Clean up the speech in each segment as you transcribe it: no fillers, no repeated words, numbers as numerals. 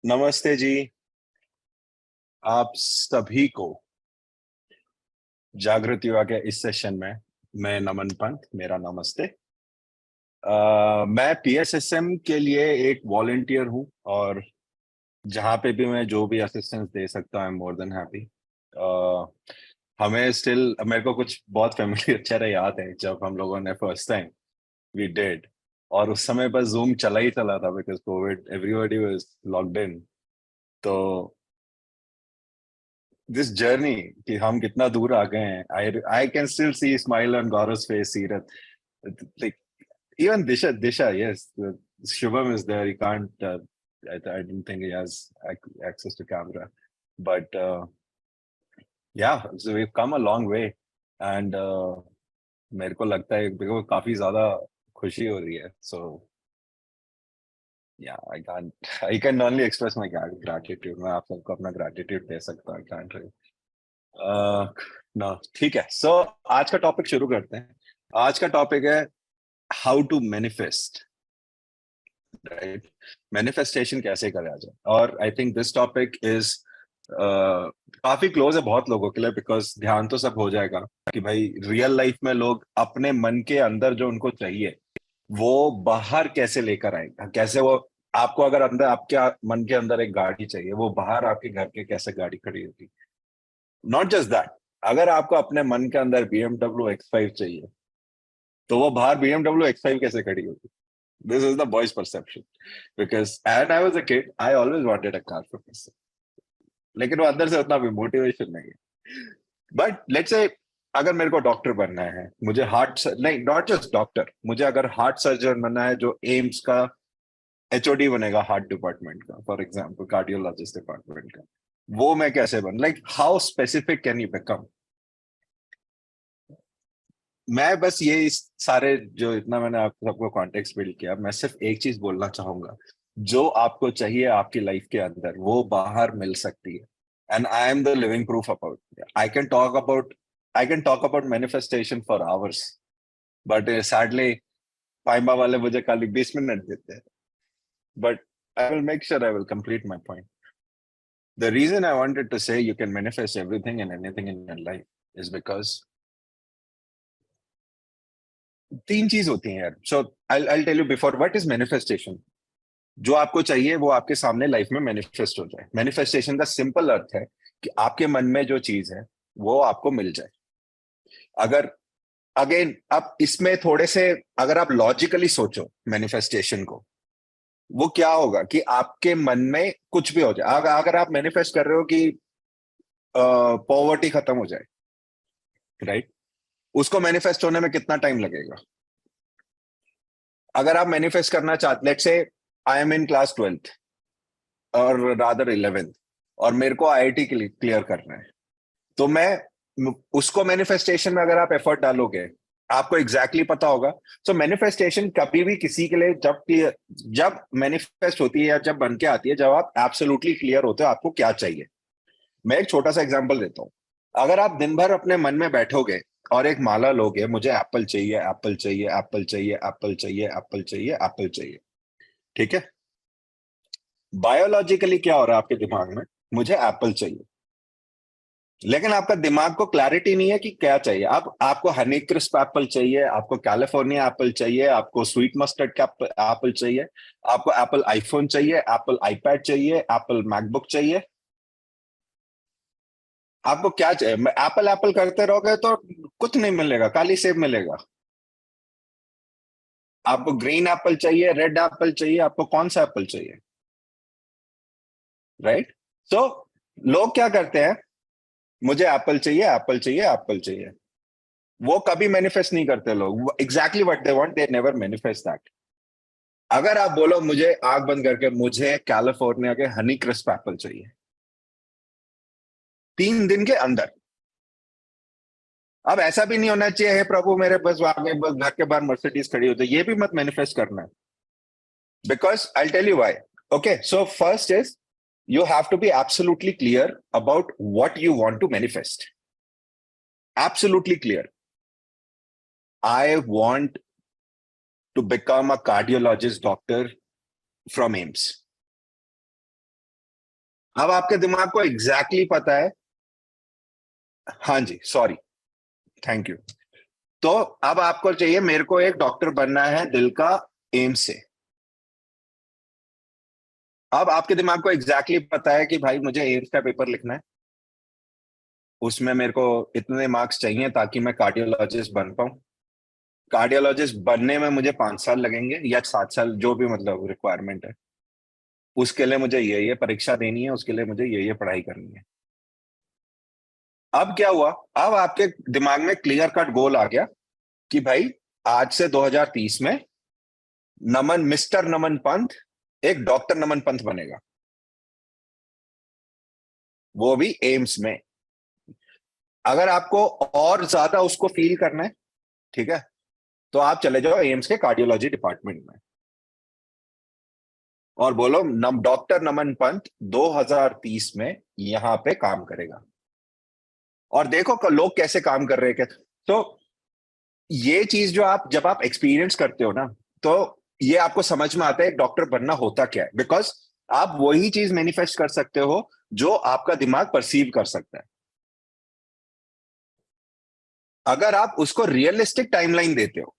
नमस्ते जी। आप सभी को जागृत युवा के इस सेशन में मैं नमन पंत, मेरा नमस्ते। मैं पीएसएसएम के लिए एक वॉलंटियर हूँ और जहाँ पे भी मैं जो भी असिस्टेंस दे सकता हूँ, I am more than happy. हमें स्टिल मेरे को कुछ बहुत फैमिलियर चेहरे याद है जब हम लोगों ने फर्स्ट टाइम वी डिड, और उस समय बस जूम चला ही चला था because Covid, everybody was locked in. तो दिस जर्नी कि हम कितना दूर आ गए हैं, I can still see smile on Gaurav's face, Seerat, like even Disha, yes, Shubham is there. He can't, I don't think he has access to camera, but yeah, so we've come a long way, and मेरे को लगता है मेरे को काफी ज्यादा खुशी हो रही है, so yeah, I can only express my gratitude. मैं आप सबको अपना gratitude दे सकता हूँ, I can't really. ना ठीक है, सो आज का टॉपिक शुरू करते हैं। आज का टॉपिक है how to manifest, right? Manifestation कैसे करा जाए, और I think this topic is काफी क्लोज है बहुत लोगों के लिए, बिकॉज ध्यान तो सब हो जाएगा कि भाई रियल लाइफ में लोग अपने मन के अंदर जो उनको चाहिए वो बाहर कैसे लेकर आएगा, कैसे वो आपको अगर अंदर आपके मन के अंदर एक गाड़ी चाहिए, वो बाहर आपके घर के कैसे गाड़ी खड़ी होगी। नॉट जस्ट दैट, अगर आपको अपने मन के अंदर BMW X5 चाहिए तो वो बाहर BMW X5 कैसे खड़ी होगी। This is the boys perception, because and I was a kid, I always wanted a car for my, लेकिन वो अंदर से उतना भी मोटिवेशन नहीं है। बट लेट्स से अगर मेरे को डॉक्टर बनना है, मुझे हार्ट नहीं, नॉट जस्ट डॉक्टर, मुझे अगर हार्ट सर्जन बनना है जो एम्स का HOD बनेगा हार्ट डिपार्टमेंट का, फॉर एग्जाम्पल कार्डियोलॉजिस्ट डिपार्टमेंट का, वो मैं कैसे बन, like how specific can you become. मैं बस ये इस सारे जो इतना मैंने आप सबको कॉन्टेक्स्ट बिल्ड किया, मैं सिर्फ एक चीज बोलना चाहूंगा, जो आपको चाहिए आपकी लाइफ के अंदर वो बाहर मिल सकती है, and I am the living proof about. I can talk about manifestation for hours, but sadly पाइबा वाले मुझे खाली 20 मिनट देते हैं, but I will make sure I will complete my point. The reason I wanted to say you can manifest everything and anything in your life is because तीन चीज होती हैं यार। So I tell you before, what is manifestation. जो आपको चाहिए वो आपके सामने लाइफ में मैनिफेस्ट हो जाए। मैनिफेस्टेशन का सिंपल अर्थ है कि आपके मन में जो चीज है वो आपको मिल जाए। अगर अगेन अब इसमें थोड़े से अगर आप लॉजिकली सोचो मैनिफेस्टेशन को, वो क्या होगा कि आपके मन में कुछ भी हो जाए। अगर आप मैनिफेस्ट कर रहे हो कि पॉवर्टी खत्म हो जाए, राइट, उसको मैनिफेस्ट होने में कितना टाइम लगेगा। अगर आप मैनिफेस्ट करना चाहते, let's say I am in class 12th और रादर 11th, और मेरे को IIT क्लियर करना है, तो मैं उसको मैनिफेस्टेशन में अगर आप एफर्ट डालोगे आपको एग्जैक्टली पता होगा। सो मैनिफेस्टेशन कभी भी किसी के लिए जब मैनिफेस्ट होती है या जब बन के आती है जब आप एब्सोल्युटली क्लियर होते हो आपको क्या चाहिए। मैं एक छोटा सा एग्जांपल देता हूँ। अगर आप दिन भर अपने मन में बैठोगे और एक माला लोगे, मुझे एप्पल चाहिए, एप्पल चाहिए, एप्पल चाहिए, एप्पल चाहिए, एप्पल चाहिए, एप्पल चाहिए, ठीक है, बायोलॉजिकली क्या हो रहा है आपके दिमाग में, मुझे एप्पल चाहिए, लेकिन आपका दिमाग को क्लैरिटी नहीं है कि क्या चाहिए। आप आपको हनी क्रिस्प एप्पल चाहिए, आपको कैलिफोर्निया एप्पल चाहिए, आपको स्वीट मस्टर्ड का एप्पल चाहिए, आपको एप्पल आईफोन चाहिए, एप्पल आईपैड चाहिए, एप्पल मैकबुक चाहिए, आपको क्या चाहिए। एप्पल एप्पल करते रहोगे तो कुछ नहीं मिलेगा, काली सेब मिलेगा। आपको ग्रीन एप्पल चाहिए, रेड एप्पल चाहिए, आपको कौन सा एप्पल चाहिए, राइट। सो लोग क्या करते हैं, मुझे एप्पल चाहिए, एप्पल चाहिए, एप्पल चाहिए, वो कभी मैनिफेस्ट नहीं करते लोग। Exactly what they want, they never manifest that. अगर आप बोलो मुझे आंख बंद करके मुझे कैलिफोर्निया के हनी क्रिस्प एप्पल चाहिए, 3 दिन के अंदर। अब ऐसा भी नहीं होना चाहिए हे प्रभु मेरे बस आगे बस घर के बाहर मर्सिडीज खड़ी होती है, ये भी मत मैनिफेस्ट करना है, because I tell you why. Okay, so first is you have to be absolutely clear about what you want to manifest. Absolutely clear. I want to become a cardiologist doctor from AIMS. अब आपके दिमाग को exactly पता है, हाँ जी sorry, thank you. तो अब आपको चाहिए, मेरे को एक डॉक्टर बनना है दिल का, एम्स से। अब आपके दिमाग को एग्जैक्टली पता है कि भाई मुझे एम्स का पेपर लिखना है, उसमें मेरे को इतने मार्क्स चाहिए ताकि मैं कार्डियोलॉजिस्ट बन पाऊं। कार्डियोलॉजिस्ट बनने में मुझे 5 साल लगेंगे या 7 साल, जो भी मतलब रिक्वायरमेंट है। उसके लिए मुझे ये परीक्षा देनी है, उसके लिए मुझे ये पढ़ाई करनी है। अब क्या हुआ, अब आपके दिमाग में क्लियर कट गोल आ गया कि भाई आज से 2030 में नमन, मिस्टर नमन पंत एक डॉक्टर नमन पंत बनेगा, वो भी एम्स में। अगर आपको और ज्यादा उसको फील करना है, ठीक है, तो आप चले जाओ एम्स के कार्डियोलॉजी डिपार्टमेंट में और बोलो डॉक्टर नमन पंत 2030 में यहां पे काम करेगा। और देखो लोग कैसे काम कर रहे हैं। तो ये चीज जो आप, जब आप एक्सपीरियंस करते हो ना, तो ये आपको समझ में आता है डॉक्टर बनना होता क्या है, बिकॉज आप वही चीज मैनिफेस्ट कर सकते हो जो आपका दिमाग परसीव कर सकता है। अगर आप उसको रियलिस्टिक टाइमलाइन देते हो,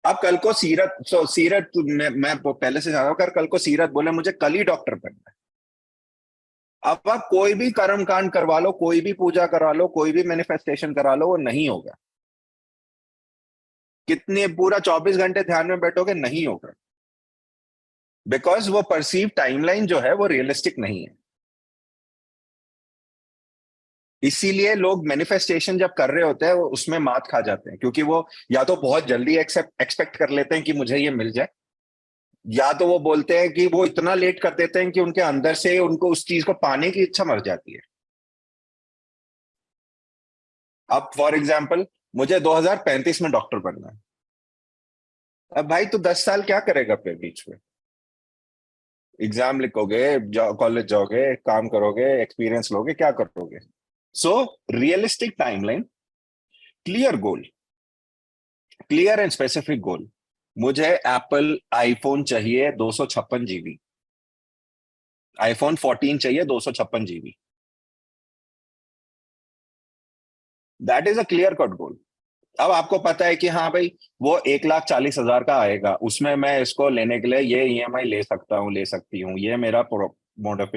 अब कल को सीरत मैं पहले से जाना, अगर कल को सीरत बोले मुझे कल ही डॉक्टर बनना है, अब आप कोई भी कर्म कांड करवा लो, कोई भी पूजा करवा लो, कोई भी मैनिफेस्टेशन करा लो, वो नहीं होगा। कितने पूरा 24 घंटे ध्यान में बैठोगे, नहीं होगा, बिकॉज वो परसीव टाइमलाइन जो है वो रियलिस्टिक नहीं है। इसीलिए लोग मैनिफेस्टेशन जब कर रहे होते हैं वो उसमें मात खा जाते हैं, क्योंकि वो या तो बहुत जल्दी एक्सपेक्ट कर लेते हैं कि मुझे ये मिल जाए, या तो वो बोलते हैं कि वो इतना लेट कर देते हैं कि उनके अंदर से उनको उस चीज को पाने की इच्छा मर जाती है। अब फॉर एग्जाम्पल, मुझे 2035 में डॉक्टर बनना है। अब भाई तू 10 साल क्या करेगा फिर बीच में? एग्जाम लिखोगे, कॉलेज जाओगे, काम करोगे, एक्सपीरियंस लोगे, क्या करोगे? सो realistic timeline, clear goal, clear and specific goal. मुझे एप्पल आईफोन चाहिए 256 GB, आईफोन 14 चाहिए 256 GB। That is a clear cut goal. अब आपको पता है कि हाँ भाई, वो 1,40,000 का आएगा, उसमें मैं इसको लेने के लिए ये ईएमआई ले सकता हूँ, ले सकती हूँ, ये मेरा मोड ऑफ।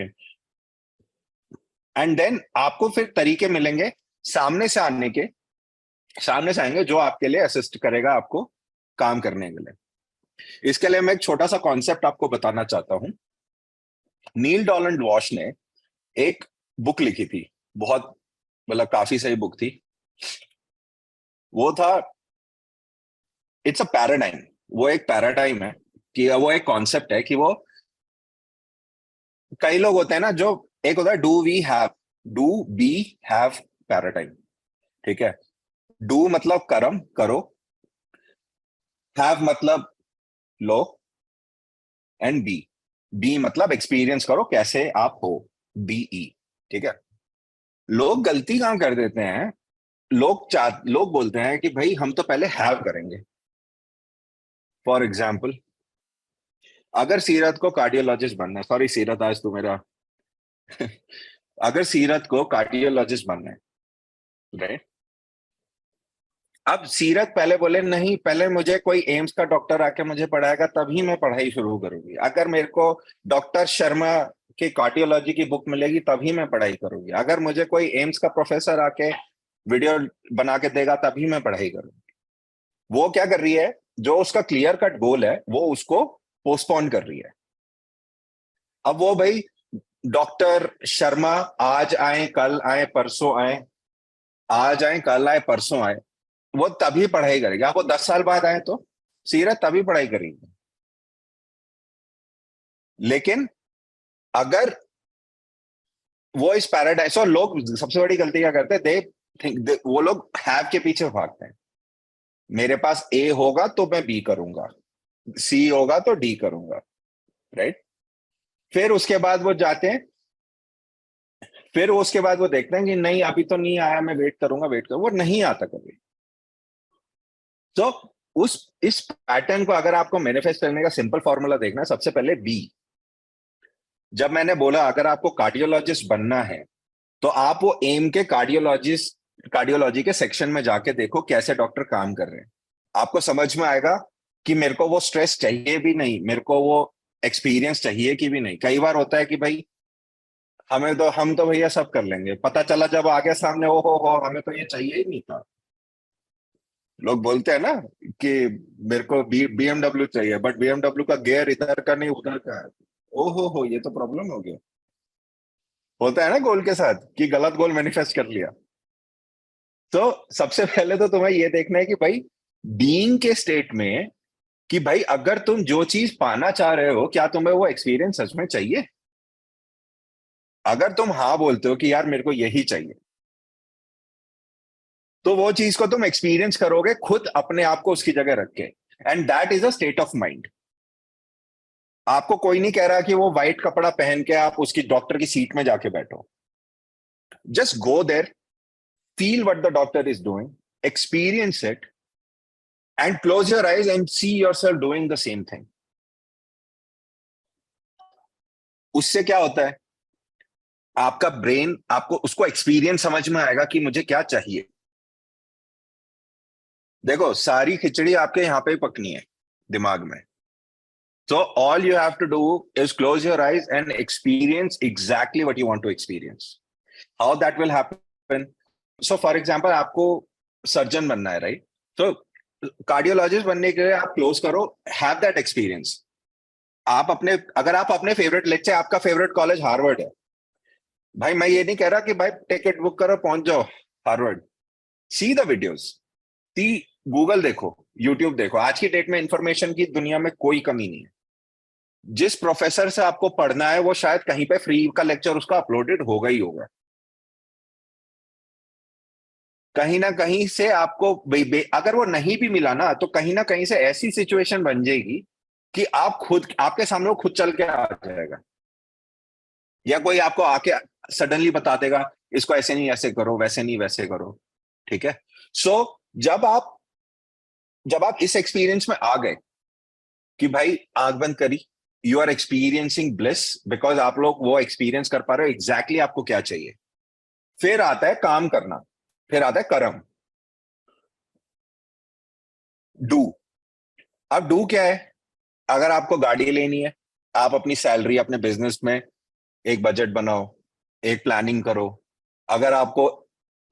एंड देन आपको फिर तरीके मिलेंगे सामने से आने के, सामने से आएंगे जो आपके लिए असिस्ट करेगा आपको काम करने के लिए। इसके लिए मैं एक छोटा सा कॉन्सेप्ट आपको बताना चाहता हूं। नील डॉलैंड वॉश ने एक बुक लिखी थी, बहुत मतलब काफी सही बुक थी। वो था, इट्स अ पैराडाइम। वो एक पैराडाइम है, कि वो एक कॉन्सेप्ट है कि वो, कई लोग होते हैं ना जो, एक होता है डू बी हैव पैराडाइम, ठीक है। डू मतलब कर्म करो, हैव मतलब लो, एंड बी मतलब एक्सपीरियंस करो कैसे आप हो, बीई, ठीक है। लोग गलती कहां कर देते हैं, लोग बोलते हैं कि भाई हम तो पहले हैव करेंगे। फॉर एग्जाम्पल, अगर सीरत को कार्डियोलॉजिस्ट बनना है, सॉरी सीरत आज तू मेरा अगर सीरत को कार्डियोलॉजिस्ट बनना है, राइट। अब सीरत पहले बोले नहीं, पहले मुझे कोई एम्स का डॉक्टर आके मुझे पढ़ाएगा तभी मैं पढ़ाई शुरू करूंगी, अगर मेरे को डॉक्टर शर्मा की कार्डियोलॉजी की बुक मिलेगी तभी मैं पढ़ाई करूंगी, अगर मुझे कोई एम्स का प्रोफेसर आके वीडियो बना के देगा तभी मैं पढ़ाई करूंगी। वो क्या कर रही है, जो उसका क्लियर कट गोल है वो उसको पोस्टपोन कर रही है। अब वो भाई डॉक्टर शर्मा आज आए कल आए परसों आए, आज आए कल आए परसों आए, वो तभी पढ़ाई करेगी। आप वो 10 साल बाद आए तो सीरत तभी पढ़ाई करेगी। लेकिन अगर वो इस पैराडाइज, और लोग सबसे बड़ी गलती क्या करते हैं, दे थिंक, वो लोग हैव के पीछे भागते हैं। मेरे पास ए होगा तो मैं बी करूंगा, सी होगा तो डी करूंगा, राइट। फिर उसके बाद वो जाते हैं, फिर उसके बाद वो देखते हैं कि नहीं अभी तो नहीं आया, मैं वेट करूंगा, वेट करूंगा, वो नहीं आता कभी। तो उस इस पैटर्न को अगर आपको मैनिफेस्ट करने का सिंपल फॉर्मूला देखना है, सबसे पहले बी, जब मैंने बोला अगर आपको कार्डियोलॉजिस्ट बनना है तो आप वो एम के कार्डियोलॉजी के सेक्शन में जाके देखो कैसे डॉक्टर काम कर रहे हैं। आपको समझ में आएगा कि मेरे को वो स्ट्रेस चाहिए भी नहीं, मेरे को वो एक्सपीरियंस चाहिए कि भी नहीं। कई बार होता है कि भाई हम तो भैया सब कर लेंगे, पता चला जब आगे सामने ओ हो हमें तो ये चाहिए ही नहीं था। लोग बोलते हैं ना कि मेरे को बीएमडब्ल्यू चाहिए, बट बीएमडब्ल्यू का गियर इधर का नहीं उधर का है। ओ हो ये तो प्रॉब्लम हो गया। होता है ना गोल के साथ कि गलत गोल मैनिफेस्ट कर लिया। तो सबसे पहले तो तुम्हें ये देखना है कि भाई बीइंग के स्टेट में, कि भाई अगर तुम जो चीज पाना चाह रहे हो क्या तुम्हें वो एक्सपीरियंस सच में चाहिए। अगर तुम हाँ बोलते हो कि यार मेरे को यही चाहिए, तो वो चीज को तुम एक्सपीरियंस करोगे खुद अपने आप को उसकी जगह रख के। And that is a state of mind. आपको कोई नहीं कह रहा कि वो व्हाइट कपड़ा पहन के आप उसकी डॉक्टर की सीट में जाके बैठो। Just go there, feel what the doctor is doing, experience it, and close your eyes and see yourself doing the same thing. उससे क्या होता है, आपका ब्रेन आपको उसको एक्सपीरियंस समझ में आएगा कि मुझे क्या चाहिए। देखो सारी खिचड़ी आपके यहां पे ही पकनी है दिमाग में। So all you have to do is close your eyes and experience exactly what you want to experience. How that will happen? So for example, आपको सर्जन बनना है, राइट? तो कार्डियोलॉजिस्ट बनने के लिए आप क्लोज करो, हैव दैट एक्सपीरियंस। आप अपने अगर आप अपने फेवरेट, लेक्चर से आपका फेवरेट कॉलेज हार्वर्ड है, भाई मैं ये नहीं कह रहा कि भाई टिकट बुक करो पहुंच जाओ Harvard. See the videos, see, Google देखो, यूट्यूब देखो। आज की डेट में इंफॉर्मेशन की दुनिया में कोई कमी नहीं है। जिस प्रोफेसर से आपको पढ़ना है वो शायद कहीं पे फ्री का लेक्चर उसका अपलोडेड होगा ही होगा। कहीं ना कहीं से आपको अगर वो नहीं भी मिला ना तो कहीं ना कहीं से ऐसी सिचुएशन बन जाएगी कि आप खुद आपके सामने वो खुद चल के आ जाएगा, या कोई आपको आके सडनली बता देगा इसको ऐसे नहीं ऐसे करो, वैसे नहीं वैसे करो। ठीक है। सो जब आप इस एक्सपीरियंस में आ गए कि भाई आंख बंद करी, you are experiencing bliss, because आप लोग वो एक्सपीरियंस कर पा रहे हो एग्जैक्टली आपको क्या चाहिए। फिर आता है काम करना, फिर आता है कर्म, डू। अब डू क्या है? अगर आपको गाड़ी लेनी है, आप अपनी सैलरी अपने बिजनेस में एक बजट बनाओ, एक प्लानिंग करो। अगर आपको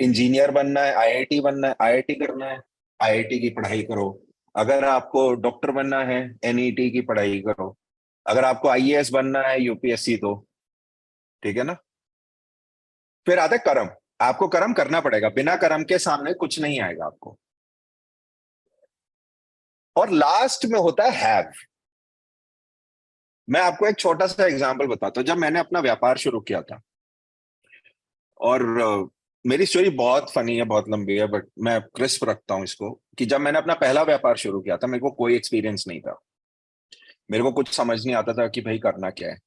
इंजीनियर बनना है, आईआईटी बनना है, आईआईटी करना है, आईआईटी की पढ़ाई करो। अगर आपको डॉक्टर बनना है, एनईटी की पढ़ाई करो। अगर आपको आईएएस बनना है, यूपीएससी दो। ठीक है ना? फिर आता है कर्म। आपको कर्म करना पड़ेगा, बिना कर्म के सामने कुछ नहीं आएगा आपको। और लास्ट में होता है हैव। मैं आपको एक छोटा सा एग्जांपल बताता हूं। जब मैंने अपना व्यापार शुरू किया था, और मेरी स्टोरी बहुत फनी है, बहुत लंबी है, बट मैं क्रिस्प रखता हूं इसको, कि जब मैंने अपना पहला व्यापार शुरू किया था मेरे को कोई एक्सपीरियंस नहीं था। मेरे को कुछ समझ नहीं आता था कि भाई करना क्या है।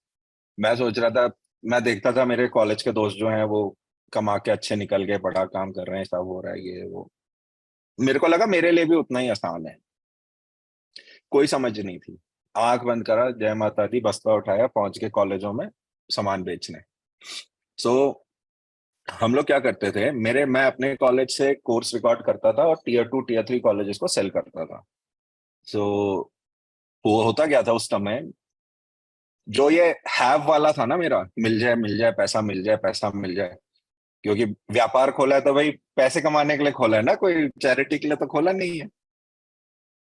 मैं सोच रहा था, मैं देखता था मेरे कॉलेज के दोस्त जो हैं वो कमा के अच्छे निकल गए, बड़ा काम कर रहे हैं, सब हो रहा है ये वो। मेरे को लगा मेरे लिए भी उतना ही आसान है। कोई समझ नहीं थी। आंख बंद करा, जय माता दी, बस्ता उठाया, पहुंच के कॉलेजों में सामान बेचने। सो हम लोग क्या करते थे, मैं अपने कॉलेज से कोर्स रिकॉर्ड करता था और टीयर 2 टीयर 3 कॉलेजेस को सेल करता था। सो वो होता क्या था उस समय, जो ये हैव वाला था ना मेरा, मिल जाए पैसा, मिल जाए पैसा, मिल जाए। क्योंकि व्यापार खोला है तो भाई पैसे कमाने के लिए खोला है ना, कोई चैरिटी के लिए तो खोला नहीं है।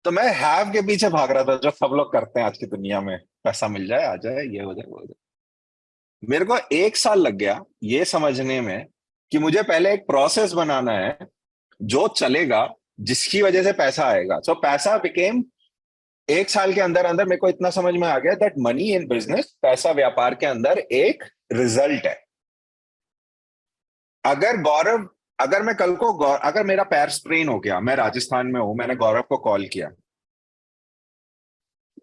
तो मैं हैव के पीछे भाग रहा था जो सब लोग करते हैं आज की दुनिया में, पैसा मिल जाए, आ जाए, ये हो जाए, वो हो जाए। मेरे को 1 साल लग गया ये समझने में कि मुझे पहले एक प्रोसेस बनाना है जो चलेगा, जिसकी वजह से पैसा आएगा। सो पैसा बिकेम, 1 साल के अंदर अंदर मेरे को इतना समझ में आ गया दैट मनी इन बिजनेस, पैसा व्यापार के अंदर एक रिजल्ट है। अगर गौरव अगर मैं कल को अगर मेरा पैर स्प्रेन हो गया, मैं राजस्थान में हूं, मैंने गौरव को कॉल किया,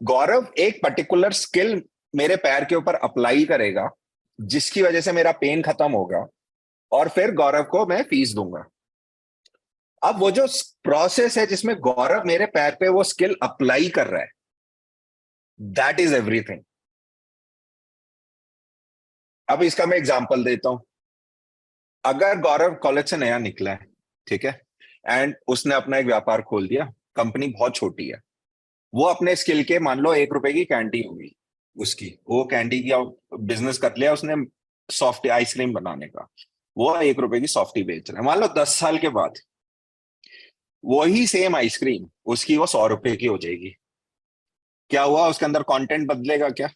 गौरव एक पर्टिकुलर स्किल मेरे पैर के ऊपर अप्लाई करेगा जिसकी वजह से मेरा पेन खत्म होगा, और फिर गौरव को मैं फीस दूंगा। अब वो जो प्रोसेस है जिसमें गौरव मेरे पैर पे वो स्किल अप्लाई कर रहा है, दैट इज एवरीथिंग। अब इसका मैं एग्जांपल देता हूं। अगर गौरव कॉलेज से नया निकला है, ठीक है, एंड उसने अपना एक व्यापार खोल दिया, कंपनी बहुत छोटी है, वो अपने स्किल के मान लो 1 रुपए की कैंडी होगी उसकी, वो कैंडी की बिजनेस कर लिया उसने, सॉफ्ट आइसक्रीम बनाने का, वो 1 रुपए की सॉफ्टी बेच रहा है। मान लो 10 साल के बाद वही सेम आइसक्रीम उसकी वो 100 रुपए की हो जाएगी। क्या हुआ, उसके अंदर कंटेंट बदलेगा क्या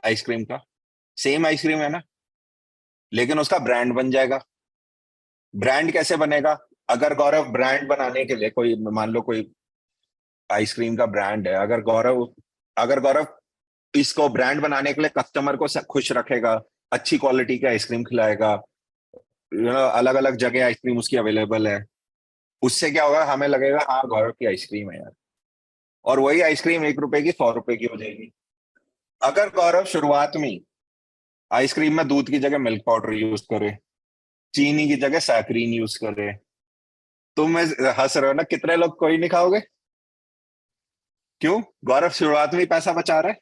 आइसक्रीम का? सेम आइसक्रीम है ना, लेकिन उसका ब्रांड बन जाएगा। ब्रांड कैसे बनेगा? अगर गौरव ब्रांड बनाने के लिए कोई मान लो कोई आइसक्रीम का ब्रांड है, अगर गौरव इसको ब्रांड बनाने के लिए कस्टमर को खुश रखेगा, अच्छी क्वालिटी की आइसक्रीम खिलाएगा, अलग अलग जगह आइसक्रीम उसकी अवेलेबल है, उससे क्या होगा, हमें लगेगा हाँ गौरव की आइसक्रीम है यार, और वही आइसक्रीम 1 रुपए की 100 रुपए की हो जाएगी। अगर गौरव शुरुआत में आइसक्रीम में दूध की जगह मिल्क पाउडर यूज करे, चीनी की जगह सैकरीन यूज करे, तुम हंस रहे हो ना, कितने लोग कोई नहीं खाओगे? क्यों? गौरव शुरुआत में ही पैसा बचा रहा है।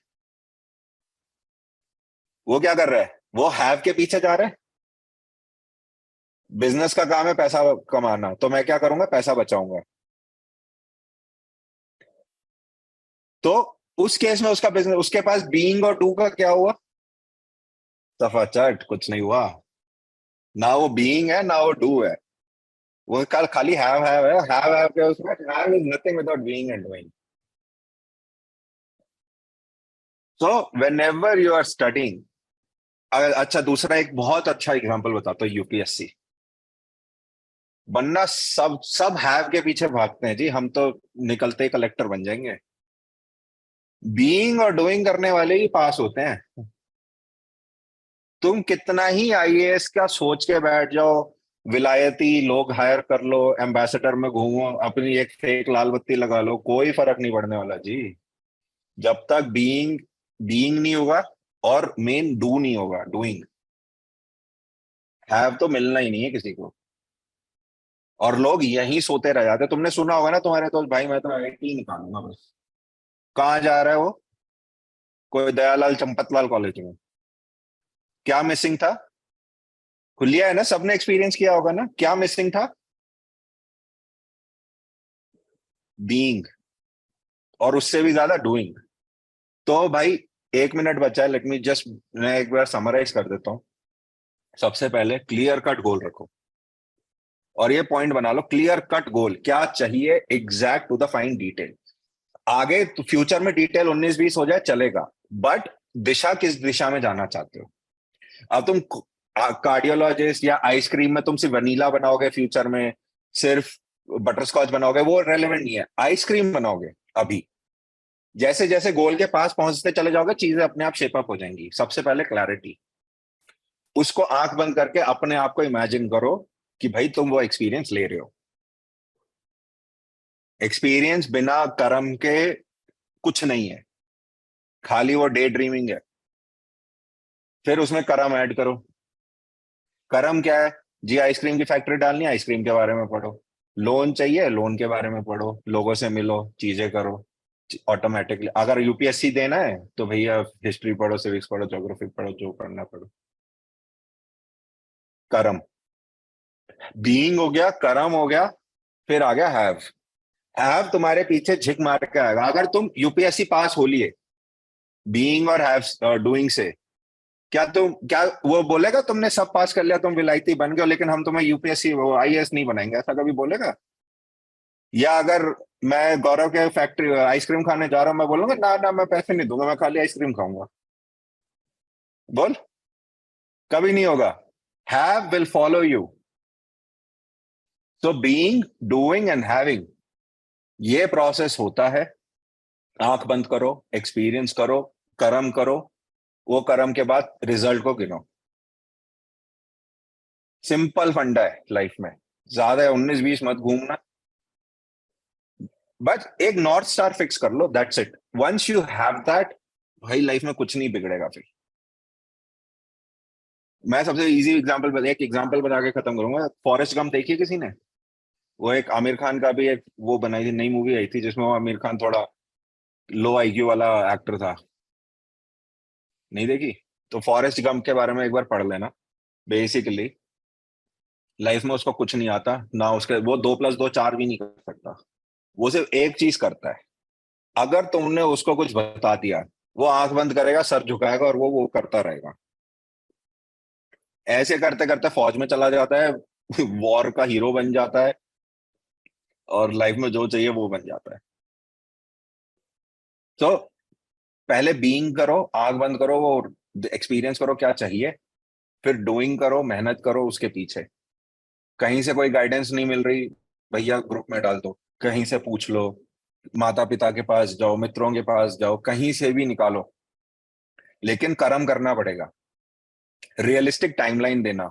वो क्या कर रहा है, वो हैव के पीछे जा रहा है। बिजनेस का काम है पैसा कमाना, तो मैं क्या करूंगा, पैसा बचाऊंगा। तो उस केस में उसका बिजनेस, उसके पास बीइंग और डू का क्या हुआ? सफा चट, कुछ नहीं हुआ। ना वो बीइंग है ना वो डू है, वो कल खाली हैव है, हैव के उसमें have is nothing without being and doing. So whenever you are studying, अच्छा दूसरा एक बहुत अच्छा एग्जांपल बताता हूँ, यूपीएससी बनना, सब सब हैव के पीछे भागते हैं जी, हम तो निकलते ही कलेक्टर बन जाएंगे। बीइंग और डूइंग करने वाले ही पास होते हैं। तुम कितना ही आईएएस का सोच के बैठ जाओ, विलायती लोग हायर कर लो, एम्बेसडर में घूमो, अपनी एक फेक लाल बत्ती लगा लो, कोई फर्क नहीं पड़ने वाला जी, जब तक बीइंग बीइंग नहीं होगा और मेन डू नहीं होगा, डूइंग। हैव तो मिलना ही नहीं है किसी को, और लोग यहीं सोते रह जाते। तुमने सुना होगा ना तुम्हारे दोस्त, भाई मैं तो आईआईटी निकालूंगा बस। कहाँ जा रहा है वो? कोई दयालाल चंपतलाल कॉलेज में। क्या मिसिंग था? खुलिया है ना, सबने एक्सपीरियंस किया होगा ना, क्या मिसिंग था? बीइंग, और उससे भी ज्यादा डूइंग। तो भाई 1 मिनट बचा है, लेट मी जस्ट, मैं एक बार समराइज कर देता हूँ। सबसे पहले क्लियर कट गोल रखो, और ये पॉइंट बना लो, क्लियर कट गोल क्या चाहिए, exact to the fine detail. आगे तो फ्यूचर में डिटेल 19-20 हो जाए चलेगा, बट दिशा किस दिशा में जाना चाहते हो? अब तुम कार्डियोलॉजिस्ट या आइसक्रीम में तुम सिर्फ वनीला बनाओगे, फ्यूचर में सिर्फ बटर स्कॉच बनाओगे, वो रेलेवेंट नहीं है। आइसक्रीम बनाओगे अभी, जैसे जैसे गोल के पास पहुंचते चले जाओगे, चीजें अपने आप शेप अप हो जाएंगी। सबसे पहले क्लैरिटी, उसको आंख बंद करके अपने आप को इमेजिन करो कि भाई तुम वो एक्सपीरियंस ले रहे हो। एक्सपीरियंस बिना कर्म के कुछ नहीं है, खाली वो डे ड्रीमिंग है। फिर उसमें कर्म ऐड करो। कर्म क्या है जी? आइसक्रीम की फैक्ट्री डालनी है, आइसक्रीम के बारे में पढ़ो। लोन चाहिए, लोन के बारे में पढ़ो, लोगों से मिलो, चीजें करो। ऑटोमेटिकली अगर यूपीएससी देना है तो भैया हिस्ट्री पढ़ो, सिविक्स पढ़ो, ज्योग्राफी पढ़ो, जो पढ़ना पढ़ो। कर्म, बीइंग हो गया, कर्म हो गया, फिर आ गया हैव। हैव तुम्हारे पीछे झिक मार के आएगा। अगर तुम यूपीएससी पास हो लिए बीइंग और हैव डूइंग से, क्या वो बोलेगा तुमने सब पास कर लिया, तुम विलायती बन गए, लेकिन हम तुम्हें यूपीएससी वो आईएएस नहीं बनाएंगे, ऐसा कभी बोलेगा? या अगर मैं गौरव के फैक्ट्री आइसक्रीम खाने जा रहा हूं, मैं बोलूंगा ना ना मैं पैसे नहीं दूंगा, मैं खाली आइसक्रीम खाऊंगा? बोल, कभी नहीं होगा। Have will follow you. So being, doing and having, ये प्रोसेस होता है। आंख बंद करो, एक्सपीरियंस करो, कर्म करो, वो कर्म के बाद रिजल्ट को गिनो। सिंपल फंडा है लाइफ में, ज्यादा 19-20 मत घूमना। बस एक नॉर्थ स्टार फिक्स कर लो, that's it. Once you have that, भाई लाइफ में कुछ नहीं बिगड़ेगा फिर। मैं सबसे इजी एग्जांपल, एक एग्जांपल बता के खत्म करूंगा। फॉरेस्ट गम देखी किसी ने? वो एक आमिर खान का भी एक वो बनाई थी, नई मूवी आई थी, जिसमें वो आमिर खान थोड़ा लो आईक्यू वाला एक्टर था। नहीं देखी? तो फॉरेस्ट गंप के बारे में एक बार पढ़ लेना। बेसिकली लाइफ में उसको कुछ नहीं आता ना, उसके वो 2+2 4 भी नहीं कर सकता। वो सिर्फ एक चीज करता है, अगर तुमने उसको कुछ बता दिया, वो आंख बंद करेगा, सर झुकाएगा और वो करता रहेगा। ऐसे करते करते फौज में चला जाता है, वॉर का हीरो बन जाता है, और लाइफ में जो चाहिए वो बन जाता है। तो पहले बीइंग करो, आंख बंद करो, वो एक्सपीरियंस करो क्या चाहिए, फिर डूइंग करो, मेहनत करो उसके पीछे। कहीं से कोई गाइडेंस नहीं मिल रही, भैया ग्रुप में डाल दो, कहीं से पूछ लो, माता पिता के पास जाओ, मित्रों के पास जाओ, कहीं से भी निकालो, लेकिन कर्म करना पड़ेगा। रियलिस्टिक टाइमलाइन देना।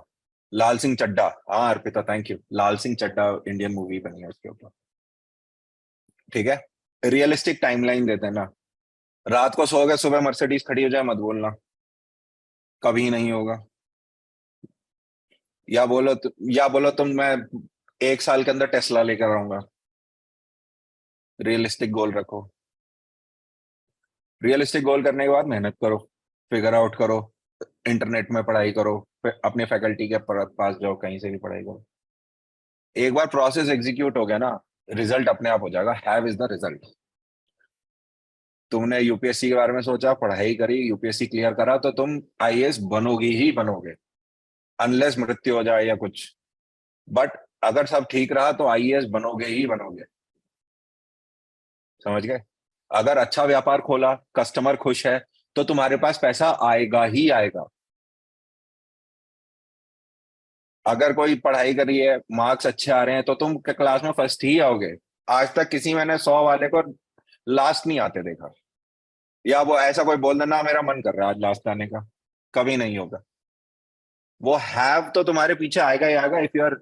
लाल सिंह चड्ढा, हाँ Arpita thank you, Laal Singh Chaddha Indian movie बनी है उसके ऊपर। ठीक है, रियलिस्टिक टाइमलाइन देते हैं ना। रात को सो गए, सुबह मर्सिडीज खड़ी हो जाए मत बोलना, कभी नहीं होगा। या बोलो तुम मैं 1 साल के अंदर टेस्ला लेकर आऊंगा। रियलिस्टिक गोल रखो। रियलिस्टिक गोल करने के बाद मेहनत करो, फिगर आउट करो, इंटरनेट में पढ़ाई करो, फिर अपने फैकल्टी के पास जाओ, कहीं से भी पढ़ाई करो। एक बार प्रोसेस एग्जीक्यूट हो गया ना, रिजल्ट अपने आप हो जाएगा। Have is the result. तुमने यूपीएससी के बारे में सोचा, पढ़ाई करी, यूपीएससी क्लियर करा, तो तुम आईएएस बनोगे ही बनोगे, अनलेस मृत्यु हो जाए या कुछ। बट अगर सब ठीक रहा तो आईएएस बनोगे ही बनोगे। समझ गए? अगर अच्छा व्यापार खोला, कस्टमर खुश है, तो तुम्हारे पास पैसा आएगा ही आएगा। अगर कोई पढ़ाई करी है, मार्क्स अच्छे आ रहे हैं, तो तुम क्लास में फर्स्ट ही आओगे। आज तक किसी मैंने 100 वाले को लास्ट नहीं आते देखा। या वो ऐसा कोई बोल देना मेरा मन कर रहा है आज लास्ट आने का, कभी नहीं होगा। वो हैव तो तुम्हारे पीछे आएगा ही आएगा, if you are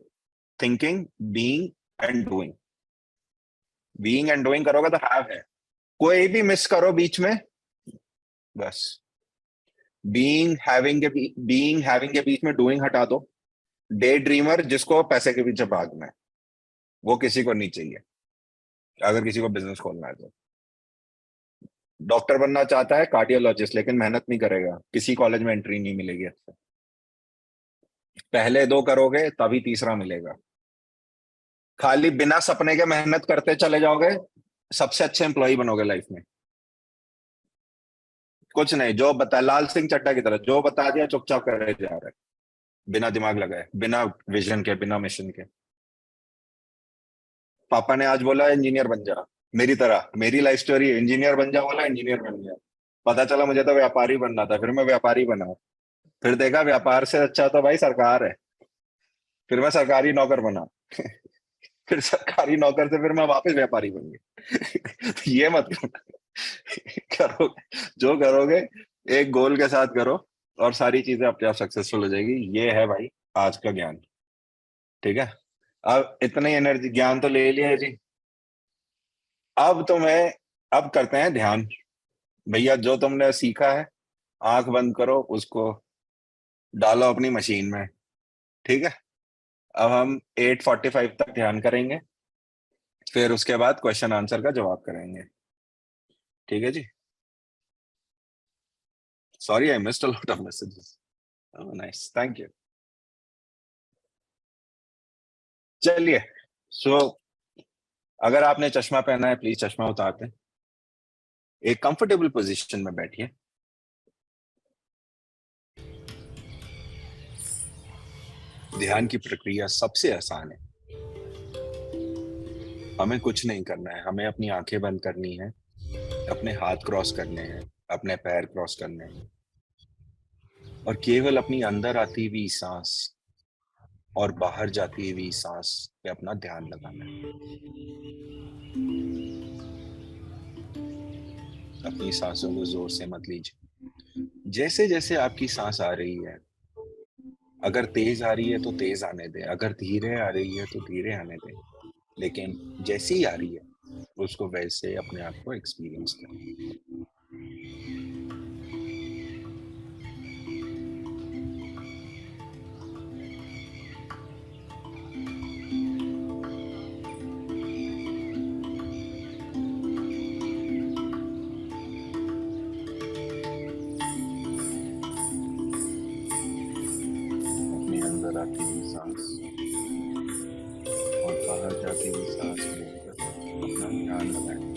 thinking, being and doing. Being and doing करोगे तो हैव है। कोई भी मिस करो बीच में, बस बीइंग हैविंग के बीच में डूइंग हटा दो। डे ड्रीमर जिसको पैसे के पीछे भागना है, वो किसी को नहीं चाहिए। अगर किसी को बिजनेस खोलना है तो डॉक्टर बनना चाहता है, कार्डियोलॉजिस्ट, लेकिन मेहनत नहीं करेगा, किसी कॉलेज में एंट्री नहीं मिलेगी आपको। पहले 2 करोगे तभी तीसरा मिलेगा। खाली बिना सपने के मेहनत करते चले जाओगे, सबसे अच्छे एम्प्लॉय बनोगे लाइफ में। कुछ नहीं, जो बता, लाल सिंह चड्ढा की तरह जो बता दिया चुपचाप करे जा रहे, बिना दिमाग लगाए, बिना विजन के, बिना मिशन के। पापा ने आज बोला इंजीनियर बन जा, मेरी तरह मेरी लाइफ स्टोरी, इंजीनियर बन जा बोला, इंजीनियर बन गया। पता चला मुझे तो व्यापारी बनना था, फिर मैं व्यापारी बना। फिर देखा व्यापार से अच्छा तो भाई सरकार है, फिर मैं सरकारी नौकर बना। फिर सरकारी नौकर से फिर मैं वापस व्यापारी बन गया। ये मत करना। करो, जो करोगे एक गोल के साथ करो, और सारी चीजें अपने आप सक्सेसफुल हो जाएगी। ये है भाई आज का ज्ञान। ठीक है, अब इतनी एनर्जी ज्ञान तो ले लिया है जी। अब तुम्हें, अब करते हैं ध्यान। भैया जो तुमने सीखा है, आंख बंद करो, उसको डालो अपनी मशीन में। ठीक है, अब हम 8:45 तक ध्यान करेंगे, फिर उसके बाद क्वेश्चन आंसर का जवाब करेंगे। ठीक है जी। Sorry I missed a lot of messages. Nice, thank you. चलिए, सो अगर आपने चश्मा पहना है, प्लीज चश्मा उतार दें। एक कंफर्टेबल पोजीशन में बैठिए। ध्यान की प्रक्रिया सबसे आसान है। हमें कुछ नहीं करना है, हमें अपनी आंखें बंद करनी है, अपने हाथ क्रॉस करने हैं, अपने पैर क्रॉस करने हैं, और केवल अपनी अंदर आती हुई सांस और बाहर जाती हुई सांस पे अपना ध्यान लगाना है। अपनी सांसों को जोर से मत लीजिए। जैसे जैसे आपकी सांस आ रही है, अगर तेज आ रही है तो तेज आने दें, अगर धीरे आ रही है तो धीरे आने दें, लेकिन जैसी ही आ रही है उसको वैसे अपने आप को एक्सपीरियंस करें। अंदर आती हुई सांस और बाहर जाती हुई सांस लेकर अपना ध्यान लगाएं।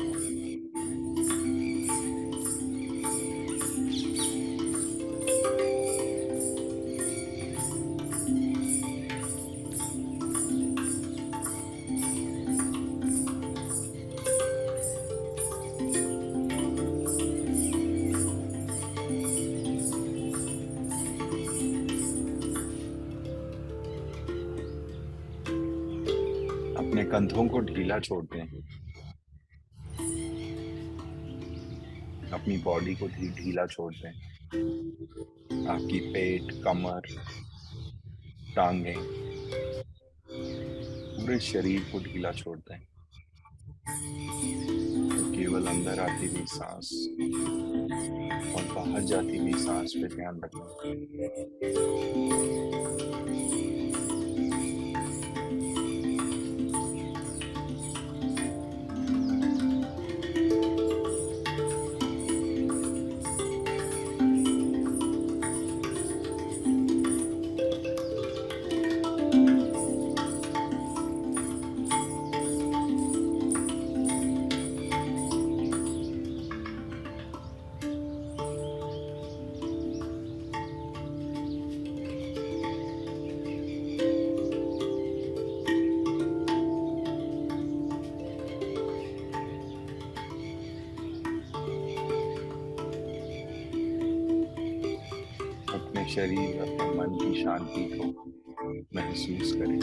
अपने कंधों को ढीला छोड़ दें, अपनी बॉडी को ढीला छोड़ दें। आपकी पेट, कमर, टांगे, पूरे शरीर को ढीला छोड़ दें। तो केवल अंदर आती हुई सांस और बाहर जाती हुई सांस पे ध्यान रखें। अपने शरीर, अपने मन की शांति को महसूस करें।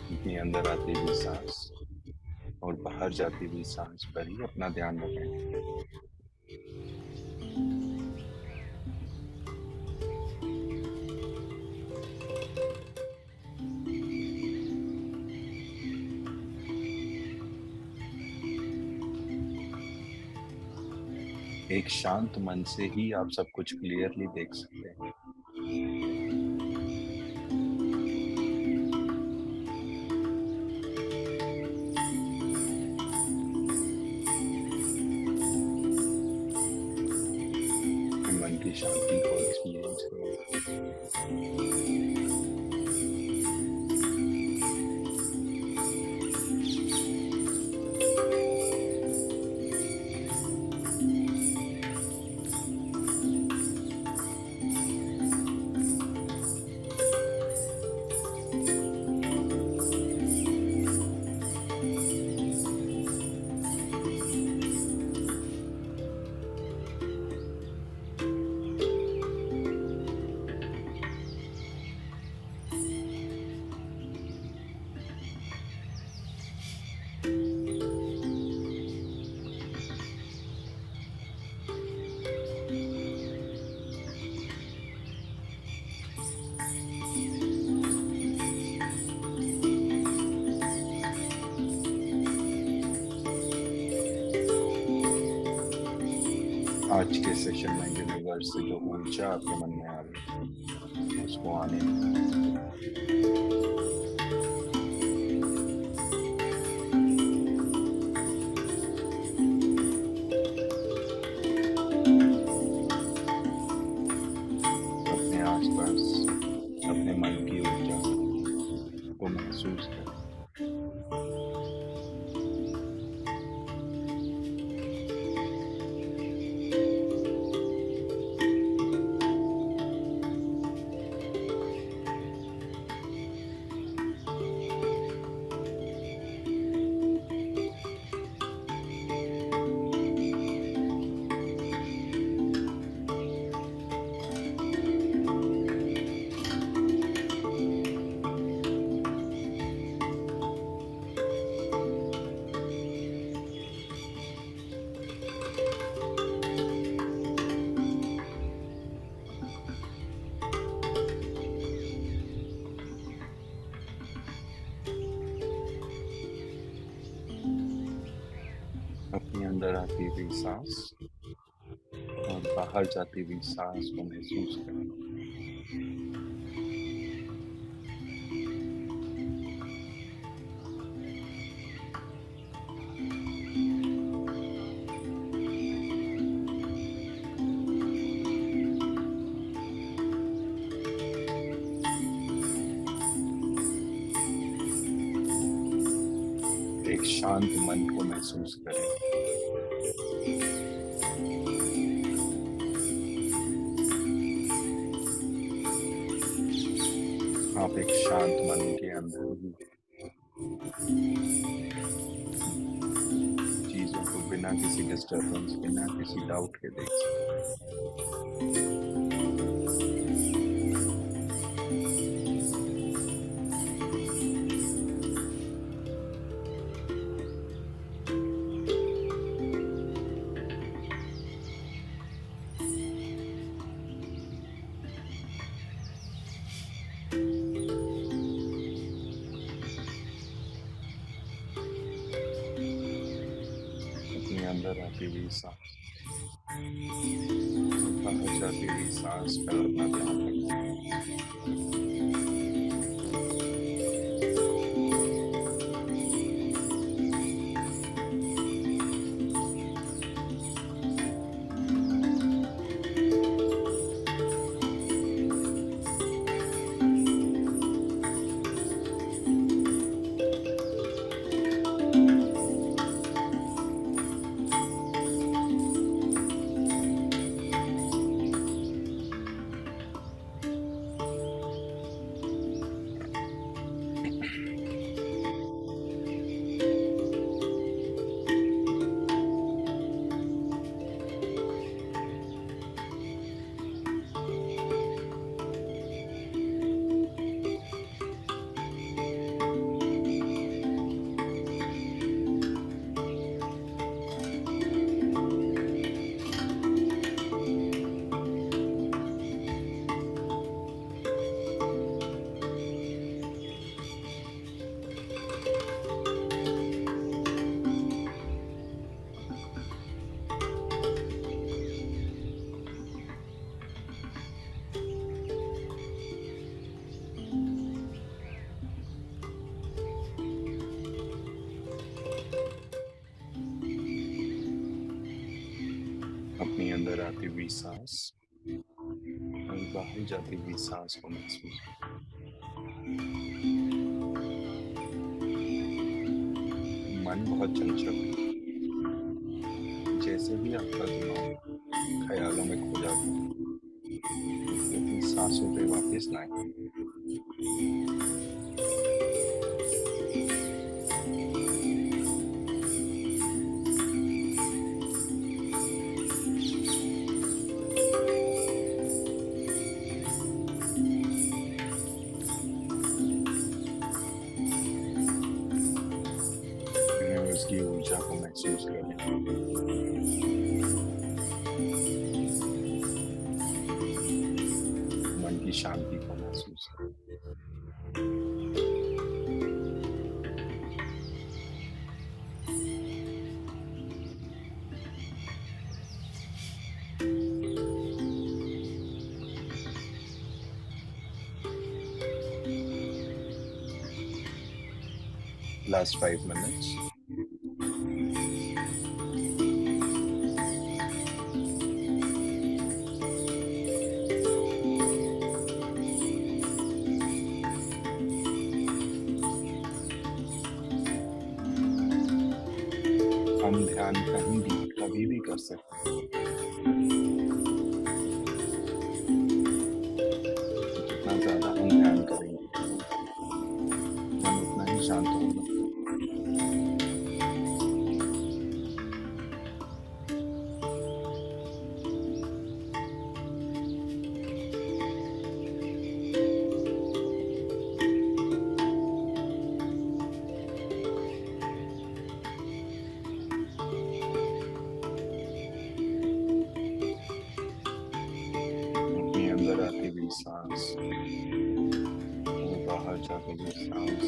अपनी अंदर आती हुई सांस और बाहर जाती हुई सांस पर ही अपना ध्यान रखें। एक शांत मन से ही आप सब कुछ क्लियरली देख सकते हैं। मन की शांति को एक्सपीरियंस करें। आज के सेशन में यूनिवर्स से जो ऊर्जा आपके मन में आ रही है उसको आने दें। अपने आसपास अपने मन की ऊर्जा को महसूस करें। अपनी अंदर आती हुई सांस और बाहर जाती हुई सांस को महसूस करें। शांत मन को महसूस करें। आप एक शांत मन के अंदर ही चीजों को बिना किसी डिस्टरबेंस, बिना किसी डाउट के देख सकते हैं। अपने अंदर आती हुई सांस, बाहर जाती हुई सांस पर अपना ध्यान रखें। अपनी अंदर आती हुई सांस और बाहर जाती हुई सांस को महसूस करें। मन बहुत चंचल है। जैसे भी आपका दिमाग ख्यालों में खो जाता है, लेकिन सांसों पे वापस ना आए। उसकी ऊर्जा को महसूस करें। मन की शांति को महसूस करें। Last 5 minutes. हम ध्यान कहीं भी कभी भी कर सकते हैं। जितना ज्यादा हम ध्यान करेंगे, मन उतना ही शांत होगा। अपने अंदर आती हुई सांस और बाहर जाती हुई सांस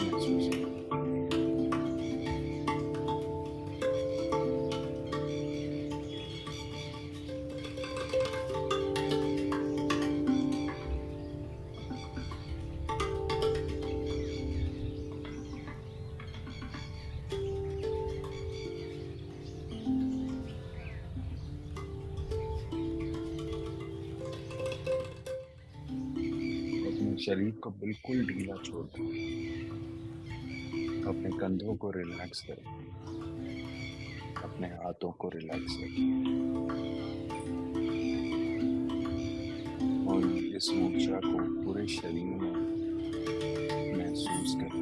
महसूस करें। शरीर को बिल्कुल ढीला छोड़ दें। अपने कंधों को रिलैक्स करें, अपने हाथों को रिलैक्स करें और इस ऊर्जा को पूरे शरीर में महसूस करें।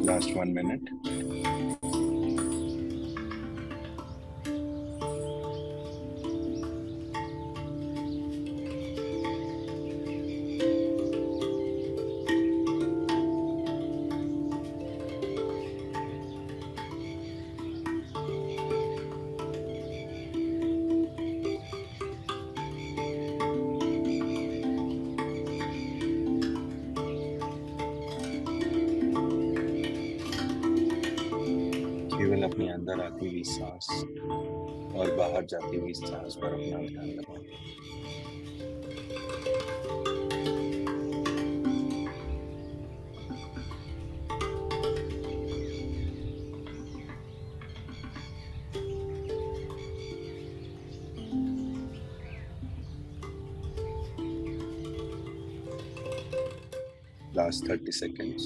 Last 1 minute. केवल अपने अंदर आती हुई सांस और बाहर जाती हुई सांस पर अपना ध्यान लगाओ। Last 30 seconds.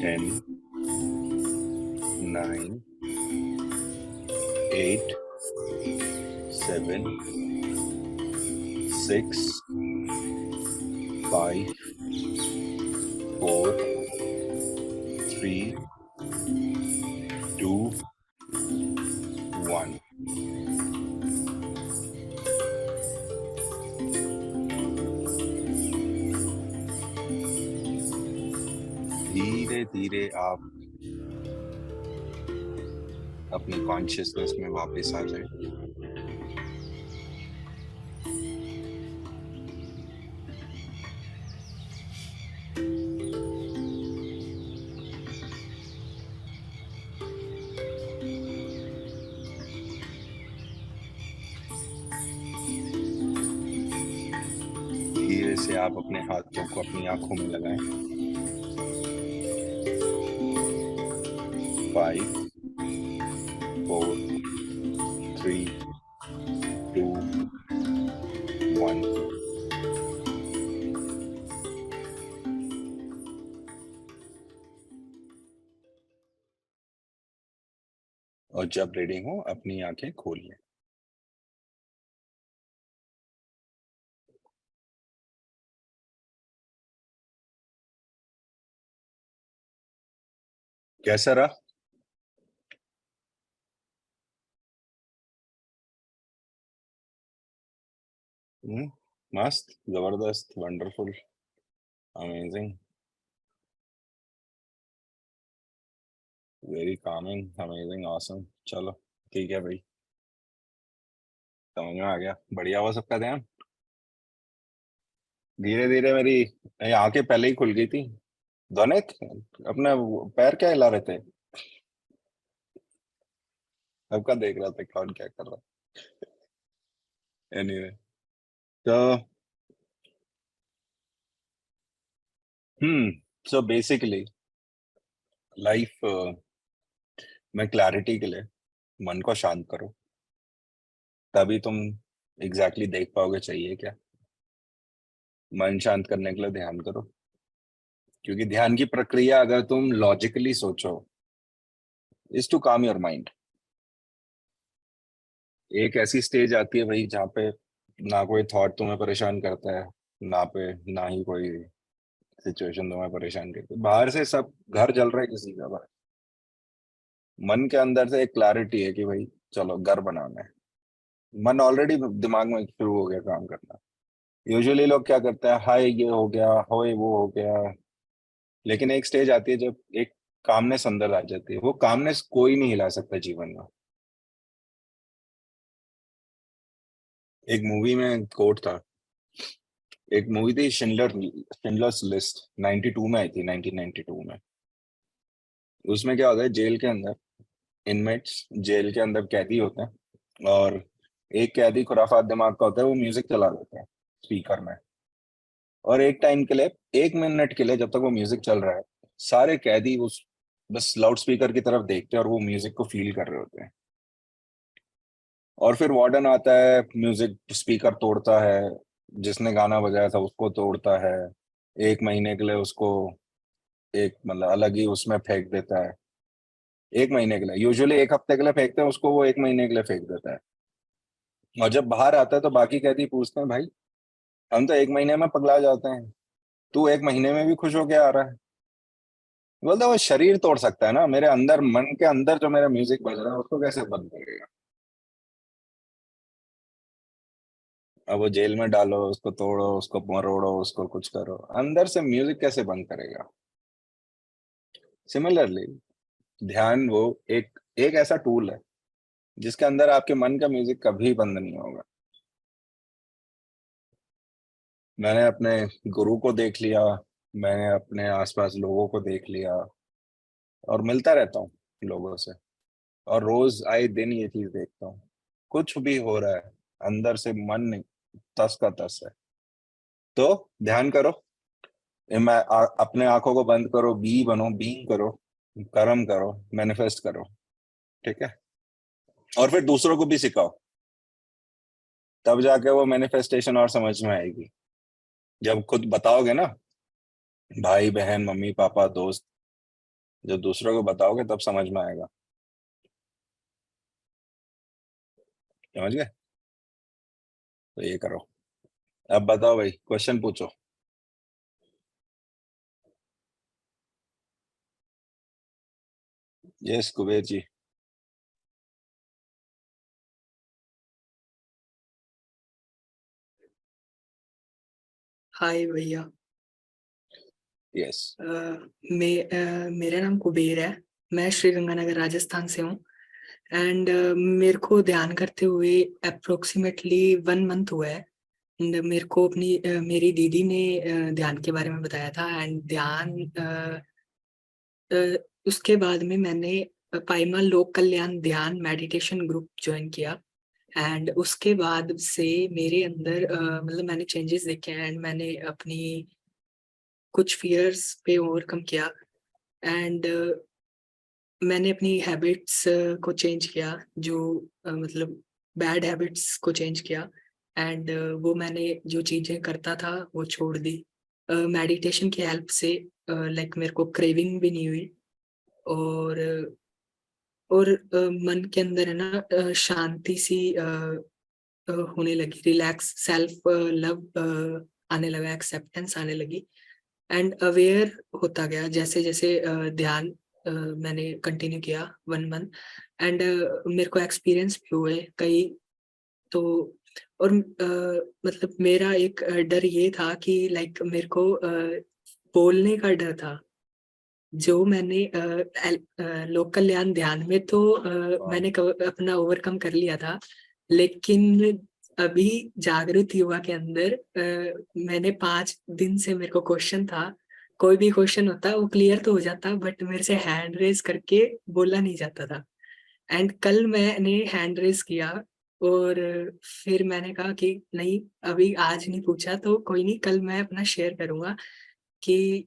Ten, 9, 8, 7, 6, 5, 4, 3, 2, 1. धीरे धीरे आप अपनी कॉन्शियसनेस में वापस आ जाए। धीरे से आप अपने हाथों को अपनी आंखों में लगाएं। 5, 4, 3, 2, 1. और जब रेडी हो अपनी आंखें खोलिए। कैसा रहा? मस्त, जबरदस्त, wonderful, amazing, very Kameng, amazing, awesome. चलो ठीक है भाई, समझ में आ गया। बढ़िया हुआ सबका ध्यान। धीरे धीरे मेरी आंखें पहले ही खुल गई थी। ध्वनित अपना पैर क्या हिला रहे थे? सबका देख रहा था कौन क्या कर रहा है। एनीवे, तो सो बेसिकली लाइफ में क्लैरिटी के लिए मन को शांत करो, तभी तुम एग्जैक्टली देख पाओगे चाहिए क्या। मन शांत करने के लिए ध्यान करो, क्योंकि ध्यान की प्रक्रिया अगर तुम लॉजिकली सोचो is to calm your mind. एक ऐसी स्टेज आती है भाई जहाँ पे ना कोई थॉट तुम्हें परेशान करता है, ना ही कोई सिचुएशन तुम्हें परेशान करती है। बाहर से सब घर जल रहा है किसी का, बाहर मन के अंदर से एक क्लैरिटी है कि भाई चलो घर बनाना है। मन ऑलरेडी दिमाग में शुरू हो गया काम करना। यूजुअली लोग क्या करते हैं, हाय ये हो गया, होए वो हो गया। लेकिन एक स्टेज आती है जब एक कामनेस अंदर आ जाती है। वो कामनेस कोई नहीं हिला सकता जीवन में। एक मूवी में कोट था, एक मूवी थी शिंडलर्स लिस्ट, 92 में आई थी, 1992 में। उसमें क्या होता है, जेल के अंदर इनमेट्स, जेल के अंदर कैदी होते हैं, और एक कैदी खुराफात दिमाग का होता है, वो म्यूजिक चला देता है स्पीकर में। और एक टाइम के लिए, 1 मिनट के लिए, जब तक वो म्यूजिक चल रहा है, सारे कैदी उस बस लाउड स्पीकर की तरफ देखते हैं और वो म्यूजिक को फील कर रहे होते हैं। और फिर वार्डन आता है, म्यूजिक स्पीकर तोड़ता है, जिसने गाना बजाया था उसको तोड़ता है, 1 महीने के लिए उसको एक मतलब अलग ही उसमें फेंक देता है। 1 महीने के लिए, यूजुअली 1 हफ्ते के लिए फेंकते हैं उसको, वो 1 महीने के लिए फेंक देता है। और जब बाहर आता है तो बाकी कैदी पूछते हैं, भाई हम तो 1 महीने में पगला जाते हैं, तू 1 महीने में भी खुश होके आ रहा है। बोलता है, वो शरीर तोड़ सकता है ना, मेरे अंदर, मन के अंदर जो मेरा म्यूजिक बज रहा है उसको कैसे बंद करेगा। अब वो जेल में डालो, उसको तोड़ो, उसको मरोड़ो, उसको कुछ करो, अंदर से म्यूजिक कैसे बंद करेगा। सिमिलरली ध्यान वो एक एक ऐसा टूल है जिसके अंदर आपके मन का म्यूजिक कभी बंद नहीं होगा। मैंने अपने गुरु को देख लिया, मैंने अपने आसपास लोगों को देख लिया, और मिलता रहता हूँ लोगों से, और रोज आए दिन ये चीज देखता हूँ, कुछ भी हो रहा है अंदर से मन तस का तस है। तो ध्यान करो, अपने आंखों को बंद करो, बी बनो, बीइंग करो, कर्म करो, मैनिफेस्ट करो। ठीक है, और फिर दूसरों को भी सिखाओ, तब जाके वो मैनिफेस्टेशन और समझ में आएगी। जब खुद बताओगे ना, भाई बहन मम्मी पापा दोस्त, जब दूसरों को बताओगे तब समझ में आएगा। समझ गए? तो ये करो। अब बताओ भाई, क्वेश्चन पूछो। यस कुबेर जी। हाय भैया। यस। मेरा नाम कुबेर है। मैं श्री गंगानगर राजस्थान से हूँ। एंड मेरे को ध्यान करते हुए अप्रोक्सीमेटली 1 मंथ हुआ है। एंड मेरे को मेरी दीदी ने ध्यान के बारे में बताया था। एंड ध्यान अ, उसके बाद में मैंने पाइमा लोक कल्याण ध्यान मेडिटेशन ग्रुप ज्वाइन किया। एंड उसके बाद से मेरे अंदर मतलब मैंने चेंजेस देखे हैं। एंड मैंने अपनी कुछ फियर्स पे ओवरकम किया। एंड मैंने अपनी हैबिट्स को चेंज किया, जो मतलब बैड हैबिट्स को चेंज किया। एंड वो मैंने जो चीजें करता था वो छोड़ दी मेडिटेशन की हेल्प से। लाइक मेरे को क्रेविंग भी नहीं हुई। और मन के अंदर है ना शांति सी होने लगी, रिलैक्स, सेल्फ लव आने लगा, एक्सेप्टेंस आने लगी। एंड अवेयर होता गया जैसे जैसे ध्यान मैंने कंटिन्यू किया 1 मंथ। एंड मेरे को एक्सपीरियंस भी हुए कई। तो और मतलब मेरा एक डर ये था कि लाइक मेरे को बोलने का डर था, जो मैंने लोक कल्याण ध्यान में तो मैंने अपना ओवरकम कर लिया था। लेकिन अभी जागृत युवा के अंदर मैंने 5 दिन से मेरे को क्वेश्चन था, कोई भी क्वेश्चन होता वो क्लियर तो हो जाता, बट मेरे से हैंड रेज करके बोला नहीं जाता था। एंड कल मैंने हैंड रेज किया और फिर मैंने कहा कि नहीं, अभी आज नहीं पूछा तो कोई नहीं, कल मैं अपना शेयर करूंगा कि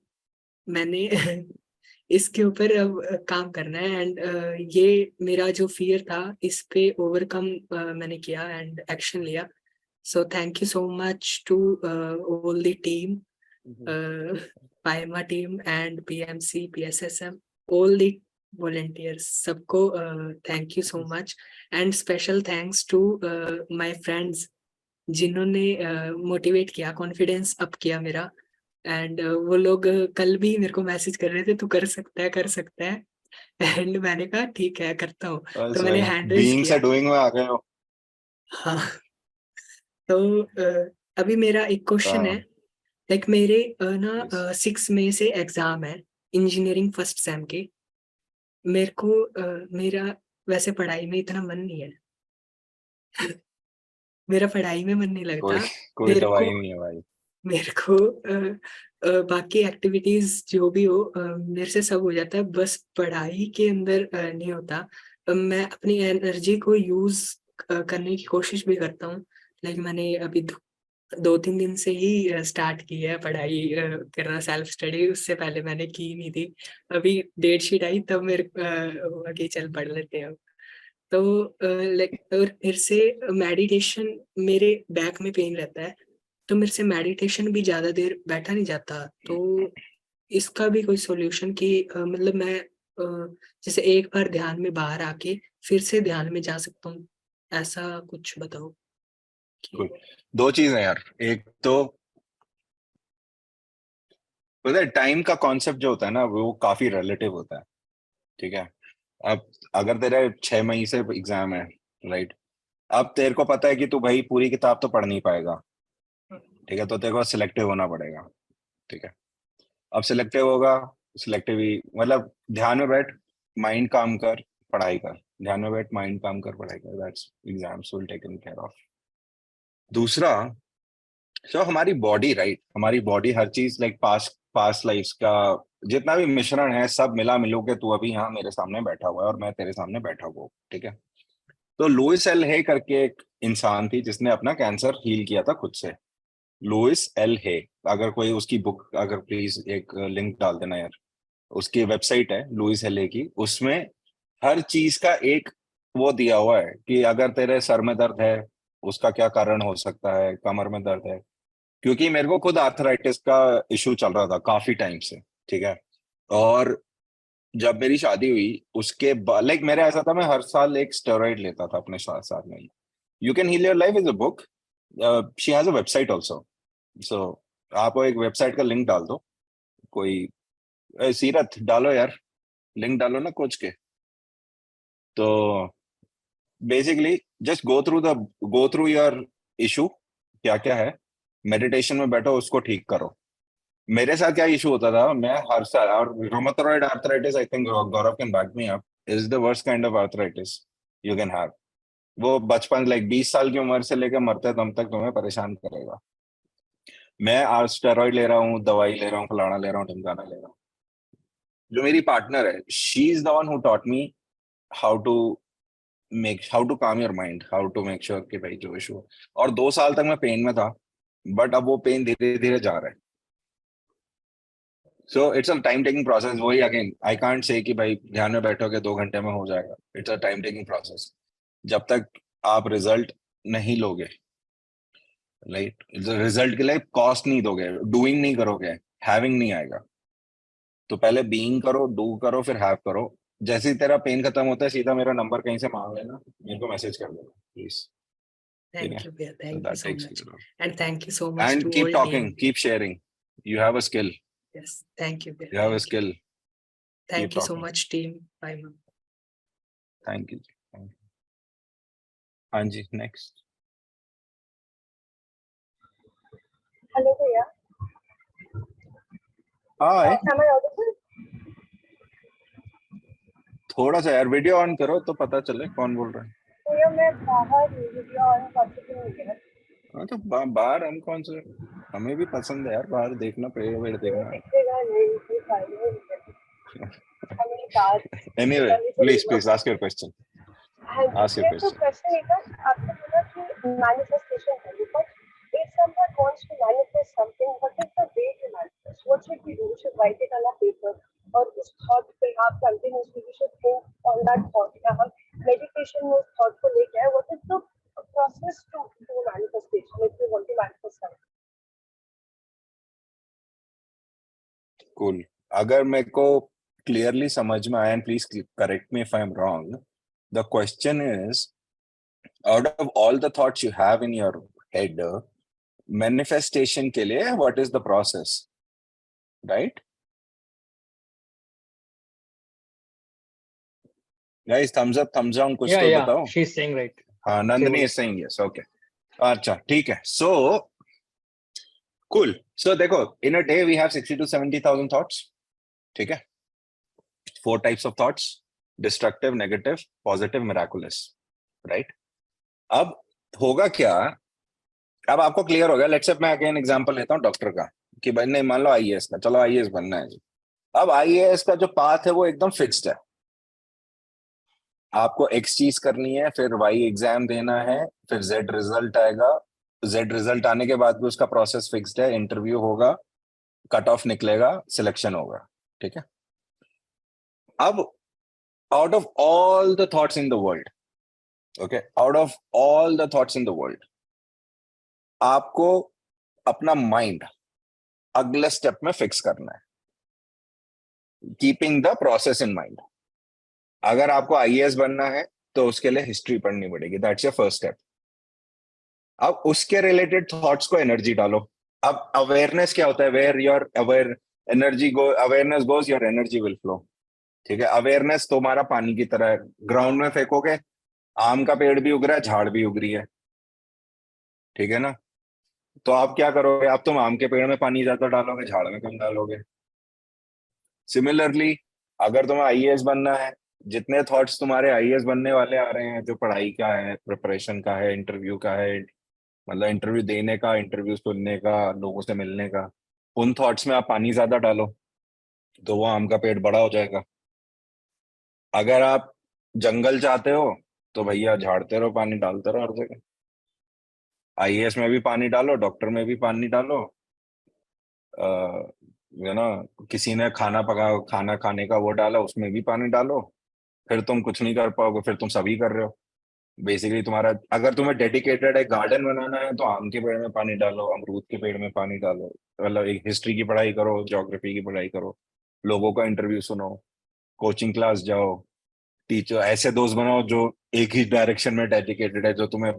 मैंने इसके ऊपर अब काम करना है। एंड ये मेरा जो फियर था इस पे ओवरकम मैंने किया एंड एक्शन लिया। So thank you so much to all the team, पाइमा team and PMC PSSM, all the volunteers, सबको thank you so much. And special thanks to my friends जिन्होंने मोटिवेट किया, कॉन्फिडेंस अप किया मेरा। And वो लोग कल भी मेरे को मैसेज कर रहे थे, तू कर सकता है, कर सकता है। एंड मैंने कहा ठीक है, करता हूँ। बस तो मैंने भाई, हैंड रेज बीइंग से किया। डूइंग में आ गए हो। हाँ। तो अभी मेरा एक क्वेश्चन है। हाँ, लाइक मेरे yes. ना 6 मई से एग्जाम है इंजीनियरिंग फर्स्ट सेम के। मेरे को मेरा वैसे पढ़ाई में इतना मन नहीं है। मेरा पढ़ाई में मन नहीं कोई लगता। कोई मेरे को दवाई नहीं है भाई। मेरे को बाकी एक्टिविटीज जो भी हो मेरे से सब हो जाता है, बस पढ़ाई के अंदर नहीं होता। मैं अपनी एनर्जी को यूज करने की कोशिश भी करता हूँ। लाइक मैंने अभी 2-3 दिन से ही स्टार्ट की है पढ़ाई करना, सेल्फ स्टडी। उससे पहले मैंने की नहीं थी। अभी डेट शीट आई तब मेरे हुआ कि चल पढ़ लेते हैं। तो लाइक और फिर से मेडिटेशन, मेरे बैक में पेन रहता है तो मेरे से मेडिटेशन भी ज्यादा देर बैठा नहीं जाता। तो इसका भी कोई सॉल्यूशन कि मतलब मैं जैसे एक बार ध्यान में बाहर आके फिर से ध्यान में जा सकता हूँ, ऐसा कुछ बताओ कोई कि। दो चीज है यार। एक तो पता है, टाइम का कॉन्सेप्ट जो होता है ना वो काफी रिलेटिव होता है। ठीक है। अब अगर तेरे 6 मई से एग्जाम है, राइट, अब तेरे को पता है कि तू भाई पूरी किताब तो पढ़ नहीं पाएगा। ठीक है, तो तेरे को सिलेक्टिव होना पड़ेगा। ठीक है। अब सिलेक्टिव होगा, सिलेक्टिव ही मतलब ध्यान में बैठ, माइंड काम कर, पढ़ाई कर। ध्यान में बैठ, माइंड काम कर, पढ़ाई कर, that's exams will taken care of. दूसरा, हमारी बॉडी, राइट, हमारी बॉडी हर चीज लाइक पास्ट पास्ट लाइफ का जितना भी मिश्रण है सब मिला मिलो के तू अभी यहाँ मेरे सामने बैठा हुआ है और मैं तेरे सामने बैठा हुआ हूँ। ठीक है। तो लुइस एल हे करके एक इंसान थी जिसने अपना कैंसर हील किया था खुद से। लुइस एल हे, अगर कोई उसकी बुक, अगर प्लीज एक लिंक डाल देना यार। उसकी वेबसाइट है लुइस एल हे की, उसमें हर चीज का एक वो दिया हुआ है कि अगर तेरे सर में दर्द है उसका क्या कारण हो सकता है, कमर में दर्द है, क्योंकि मेरे को खुद आर्थराइटिस का इशू चल रहा था काफी टाइम से। ठीक है। और जब मेरी शादी हुई उसके बाद लाइक मेरा ऐसा था, मैं हर साल एक स्टेरॉइड लेता था अपने साथ साथ में। You can heal your life is a book, she has a website also. So आप वो एक वेबसाइट का लिंक डाल दो कोई, सीरत डालो यार, लिंक डालो ना कोच के। तो basically just go through your issue, क्या क्या है, मेडिटेशन में बैठो, उसको ठीक करो। मेरे साथ क्या इशू होता था, मैं हर साल, और rheumatoid arthritis, I think Gaurav can back me up, is the worst kind of arthritis you can have. वो बचपन लाइक 20 साल की उम्र से लेकर मरते दम तक तुम्हें परेशान करेगा। मैं आज स्टेरॉइड ले रहा हूँ, दवाई ले रहा हूँ, फलाना ले रहा हूँ, ढिमकाना ले रहा हूँ। जो मेरी पार्टनर है, she is the one who taught me how to how to calm your mind, how to make sure कि भाई जो इशू। और 2 साल तक मैं पेन में था, बट अब वो पेन धीरे धीरे जा रहा है। So it's a time taking process. वही अगेन आई कांट से कि भाई ध्यान में बैठोगे 2 घंटे में हो जाएगा। It's a time taking process. जब तक आप रिजल्ट नहीं लोगे, राइट, रिजल्ट के लिए कॉस्ट नहीं दोगे, डूइंग नहीं करोगे, हैविंग नहीं आएगा। तो पहले बीइंग करो, डू करो, फिर हैव करो। जैसे ही तेरा पेन खत्म होता है सीधा मेरा नंबर कहीं से मांग लेना, मेरे को मैसेज कर देना प्लीज। ठीक है। थैंक यू भैया, So thank you that so takes much. care of. And thank you so much And to keep all talking, team. keep sharing. You have a skill. Yes, thank you भैया, You have a thank you. skill. Keep thank you so talking. Much team, bye. Thank you. Thank you. हाँ जी, next. Hello भैया। Hi. am I audible? थोड़ा सा यार video on करो तो पता चले कौन बोल रहा है। भैया मैं बाहर हूँ, वीडियो ऑन पॉसिबल नहीं है। हाँ तो बाहर हम कौन से, हमें भी पसंद है यार बाहर देखना, पेड़ वेड़ ये देखना। दिखेगा नहीं, कोई फायदा नहीं है। हमें बात Anyway, करनी please चलेगा। please ask your question. हाँ जी, Ask your मेरे को question. क्वेश्चन ये था, आपने बोला कि मैनिफेस्टेशन करिए, but if someone wants to manifest something, what is the way to manifest? What should we do? Should write it on a paper, और उस थॉट पे आप continuously we should think on that thought, या हम meditation में उस thought को लेके आए? What is the process to do manifestation if you want to manifest something? Cool. अगर मेरे को clearly समझ में आया, and please correct me if I'm wrong, the question is, out of all the thoughts you have in your head, manifestation के लिए what is the process, right? Guys, thumbs up, thumbs down, कुछ Yeah, तो yeah, बताओ. she's saying right. हाँ, Nandini is saying yes. Okay. अच्छा, ठीक है. So cool. So देखो, in a day we have 60 to 70,000 thoughts. ठीक है. 4 types of thoughts: destructive, negative, positive, miraculous. Right? अब होगा क्या? अब आपको क्लियर हो गया. लेट्स से मैं अगेन एग्जांपल लेता हूँ डॉक्टर का, कि भाई नहीं, मान लो आईएएस का, चलो आईएएस बनना है जी. अब आईएएस का जो पाथ है वो एकदम फिक्स्ड है. आपको एक्स चीज करनी है, फिर वाई एग्जाम देना है, फिर जेड रिजल्ट आएगा. जेड रिजल्ट आने के बाद भी उसका प्रोसेस फिक्स्ड है. इंटरव्यू होगा, कट ऑफ निकलेगा, सिलेक्शन होगा. ठीक है. अब out of all the thoughts in the world, okay, out of all the thoughts in the world, आपको अपना माइंड अगले स्टेप में फिक्स करना है, keeping the process in mind. अगर आपको आईएएस बनना है तो उसके लिए हिस्ट्री पढ़नी पड़ेगी. That's your first step. अब उसके रिलेटेड थॉट्स को एनर्जी डालो. अब अवेयरनेस क्या होता है? Where your aware energy go, awareness goes, your energy will flow. ठीक है. अवेयरनेस तुम्हारा पानी की तरह है. ग्राउंड में फेंकोगे, आम का पेड़ भी उग रहा है, झाड़ भी उग रही है. ठीक है ना. तो आप क्या करोगे? आप तुम आम के पेड़ में पानी ज्यादा डालोगे, झाड़ में कम डालोगे. सिमिलरली, अगर तुम्हें आईएएस बनना है, जितने थॉट्स तुम्हारे आईएएस बनने वाले आ रहे हैं, जो पढ़ाई का है, प्रिपरेशन का है, इंटरव्यू का है, मतलब इंटरव्यू देने का, इंटरव्यू सुनने का, लोगों से मिलने का, उन थॉट्स में आप पानी ज्यादा डालो तो वो आम का पेड़ बड़ा हो जाएगा. अगर आप जंगल चाहते हो तो भैया झाड़ते रहो, पानी डालते रहो हर जगह. आईएएस में भी पानी डालो, डॉक्टर में भी पानी डालो. यू नो, किसी ने खाना खाने का वो डाला, उसमें भी पानी डालो. फिर तुम कुछ नहीं कर पाओगे, फिर तुम सभी कर रहे हो. बेसिकली तुम्हारा, अगर तुम्हें डेडिकेटेड है गार्डन बनाना है तो आम के पेड़ में पानी डालो, अमरूद के पेड़ में पानी डालो. मतलब एक हिस्ट्री की पढ़ाई करो, ज्योग्राफी की पढ़ाई करो, लोगों का इंटरव्यू सुनो, कोचिंग क्लास जाओ, टीचर ऐसे दोस्त बनाओ जो एक ही डायरेक्शन में डेडिकेटेड है, जो तुम्हें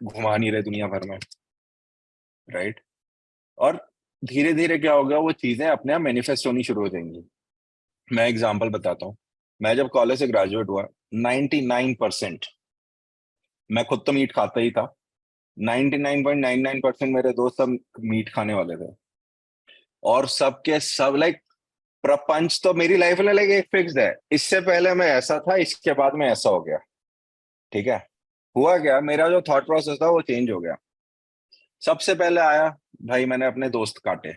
घुमा नहीं रहे दुनिया भर में. राइट. और धीरे धीरे क्या होगा, वो चीजें अपने आप मैनिफेस्ट होनी शुरू हो जाएंगी. मैं एग्जांपल बताता हूँ. मैं जब कॉलेज से ग्रेजुएट हुआ, 99%, मैं खुद तो मीट खाता ही था, 99.99% मेरे दोस्त सब मीट खाने वाले थे. और सबके सब लाइक, प्रपंच तो मेरी लाइफ में लाइक एक फिक्स्ड है. इससे पहले मैं ऐसा था, इसके बाद में ऐसा हो गया. ठीक है. हुआ क्या, मेरा जो थॉट प्रोसेस था वो चेंज हो गया. सबसे पहले आया, भाई मैंने अपने दोस्त काटे.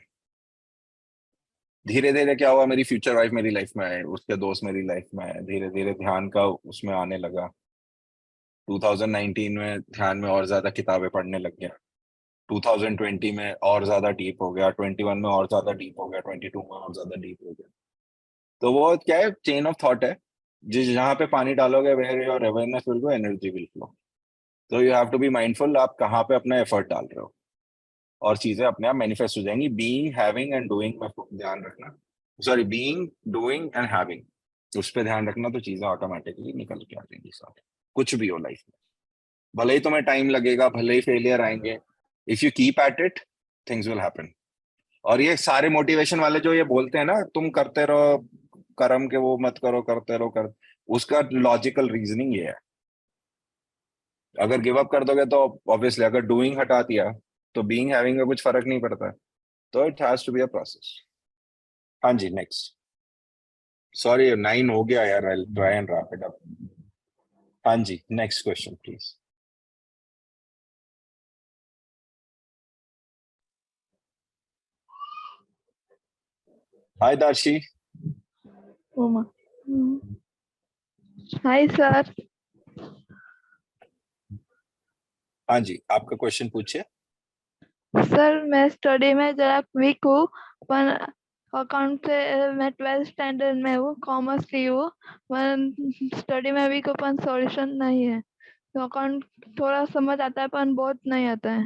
धीरे धीरे क्या हुआ, मेरी फ्यूचर वाइफ मेरी लाइफ में आए, उसके दोस्त मेरी लाइफ में आए. धीरे धीरे ध्यान का उसमें आने लगा. 2019 में ध्यान में और ज्यादा किताबें पढ़ने लग गया. 2020 में और ज्यादा डीप हो गया. 21 में और ज्यादा डीप हो गया. 22 में और ज्यादा डीप हो गया. तो वो क्या है, चेन ऑफ थॉट है. जिस जहां पे पानी डालोगे, where your awareness will go, energy will flow. तो you have to be mindful, आप कहाँ पे अपना एफर्ट डाल रहे हो, और चीजें अपने आप मैनिफेस्ट हो जाएंगी. बीइंग, हैविंग एंड डूइंग में ध्यान रखना. Sorry, being, doing and having, उस पर ध्यान रखना, तो चीजें ऑटोमेटिकली निकल के आ जाएंगी साथ. कुछ भी हो लाइफ में, भले ही तुम्हें टाइम लगेगा, भले ही फेलियर आएंगे, if you keep at it, things will happen. और ये सारे मोटिवेशन वाले जो ये बोलते हैं ना, तुम करते रहो, कर्म के वो मत करो, करते रहो, उसका लॉजिकल रीजनिंग ये है. अगर गिव अप कर दोगे तो ऑब्वियसली, अगर डूइंग हटा दिया तो बीइंग, हैविंग में कुछ फर्क नहीं पड़ता. तो it has to be a process. हाँ जी, नेक्स्ट. सॉरी 9 हो गया यार, I try and wrap it up. हाँ जी, next question please. Hi Darshi. Uma. Hi sir. हाँ जी, आपका क्वेश्चन पूछिए। सर मैं स्टडी में जरा वीक हूँ, पर अकाउंट से मैं 12th स्टैंडर्ड में हूँ, कॉमर्स ली हूँ, पर स्टडी में वीक हूँ, पर सॉल्यूशन नहीं है। तो अकाउंट थोड़ा समझ आता है पर बहुत नहीं आता है।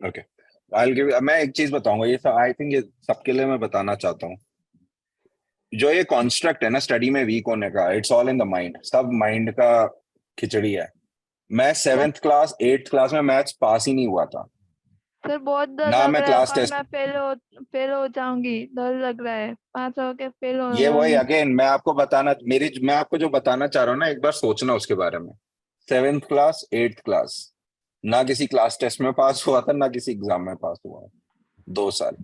ओके, मैं एक चीज बताऊंगा, ये आई थिंक ये सबके लिए मैं बताना चाहता हूँ। जो ये कॉन्स्ट्रक्ट है ना स्टडी में वीक होने का, it's all in the mind, सब माइंड का खिचड़ी है। मैं 7th क्लास 8th क्लास में मैथ्स पास ही नहीं हुआ था, सर बहुत डर ना लग मैं रहा है, क्लास पर टेस्ट। मैं फेल हो जाऊंगी, डर लग रहा है, पास होके फेल हो ये वही जाऊंगी। अगेन मैं आपको जो बताना चाह रहा हूँ ना, एक बार सोचना उसके बारे में। 7th क्लास 8th क्लास, ना किसी क्लास टेस्ट में पास हुआ था, ना किसी एग्जाम में पास हुआ। 2 साल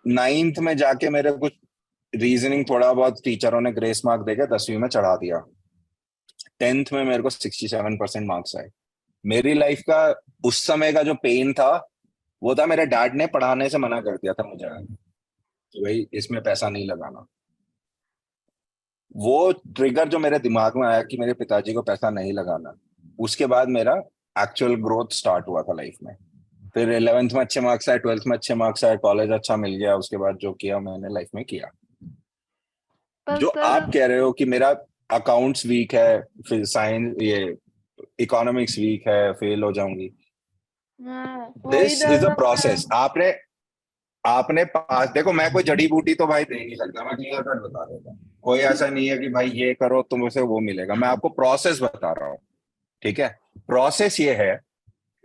9th में जाके मेरे कुछ रीजनिंग थोड़ा बहुत टीचरों ने ग्रेस मार्क देकर 10वीं में चढ़ा दिया। 10th में मेरे को 67% मार्क्स आए। मेरी लाइफ का उस समय का जो पेन था, वो था मेरे डैड ने पढ़ाने से मना कर दिया था मुझे कि भाई इसमें पैसा नहीं लगाना। वो ट्रिगर जो मेरे दिमाग में आया कि मेरे पिताजी को पैसा नहीं लगाना, उसके बाद मेरा एक्चुअल ग्रोथ स्टार्ट हुआ था लाइफ में। फिर 11th में अच्छे मार्क्स आए, 12th में अच्छे मार्क्स आए, कॉलेज अच्छा मिल गया, उसके बाद जो किया मैंने लाइफ में किया। पर जो सर आप कह रहे हो कि मेरा अकाउंट्स वीक है, फिर साइंस ये इकोनॉमिक्स वीक है, फेल हो जाऊंगी, हाँ, वही दिस डर इज अ लग रहा है। प्रोसेस। आपने आपने पास देखो, मैं कोई जड़ी बूटी तो भाई दे नहीं सकता, मैं क्लियर कट बता देता हूँ। कोई ऐसा नहीं है कि भाई ये करो तुमसे वो मिलेगा, मैं आपको प्रोसेस बता रहा हूँ। ठीक है, प्रोसेस ये है,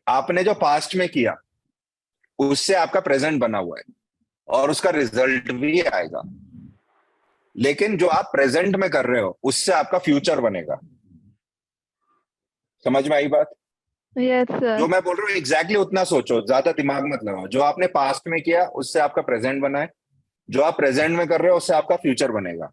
आपने जो पास्ट में किया उससे आपका प्रेजेंट बना हुआ है और उसका रिजल्ट भी आएगा। लेकिन जो आप प्रेजेंट में कर रहे हो उससे आपका फ्यूचर बनेगा। समझ में आई बात? यस जो सर। मैं बोल रहा हूँ एग्जैक्टली उतना सोचो, ज्यादा दिमाग मत लगाओ। जो आपने पास्ट में किया उससे आपका प्रेजेंट बना है, जो आप प्रेजेंट में कर रहे हो उससे आपका फ्यूचर बनेगा।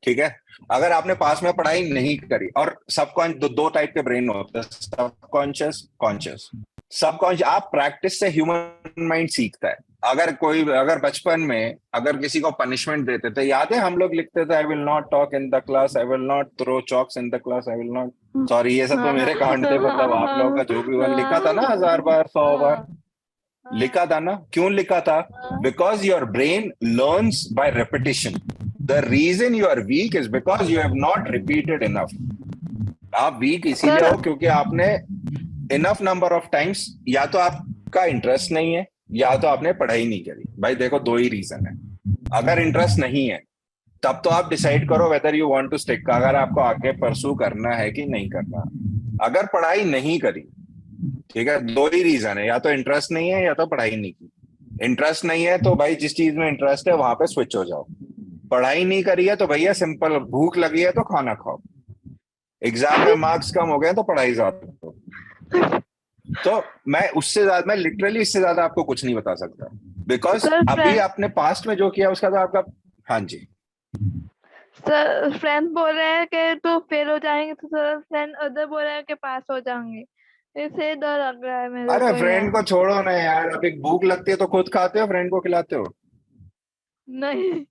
ठीक है, अगर आपने पास में पढ़ाई नहीं करी, और सबकॉन्शियस दो टाइप के ब्रेन होते हैं, सबकॉन्शियस कॉन्शियस। सबकॉन्शियस आप प्रैक्टिस से ह्यूमन माइंड सीखता है। अगर बचपन में अगर किसी को पनिशमेंट देते थे, याद है हम लोग लिखते थे, I will not talk in the class, I will not throw chalks in the class, I will not, sorry ये सब तो मेरे कांड थे, मतलब आप लोगों का जो भी हुआ लिखा था ना 1000 बार 100 बार लिखा था ना। क्यों लिखा था? Because your brain learns by repetition. The reason you are weak is because you have not repeated enough. आप वीक इसीलिए सर हो क्योंकि आपने इनफ नंबर ऑफ टाइम्स, या तो आपका इंटरेस्ट नहीं है या तो आपने पढ़ाई नहीं करी। भाई देखो, दो ही रीजन है। अगर इंटरेस्ट नहीं है तब तो आप डिसाइड करो whether you want to stick, अगर आपको आगे परसू करना है कि नहीं करना। अगर पढ़ाई नहीं करी, ठीक है, दो ही रीजन है, या तो इंटरेस्ट नहीं है या तो पढ़ाई नहीं की। इंटरेस्ट नहीं है तो भाई जिस चीज में इंटरेस्ट है वहां पे स्विच हो जाओ। पढ़ाई नहीं करी है तो भैया सिंपल, भूख लगी है तो खाना खाओ। एग्जाम में मार्क्स कम हो गए तो पढ़ाई ज्यादा करो। तो मैं लिटरली इससे ज्यादा आपको कुछ नहीं बता सकता, बिकॉज सर अभी आपने पास्ट में जो किया उसका तो आपका। हाँ जी, फ्रेंड बोल रहे हैं कि तू फेल हो जाएंगे, तो सर फ्रेंड उधर बोल रहे हैं कि पास हो जाऊंगी। इससे डर लग रहा है मेरे अरे को फ्रेंड को यार। छोड़ो ना यार, अभी भूख लगती है तो खुद खाते हो, फ्रेंड को खिलाते हो? नहीं,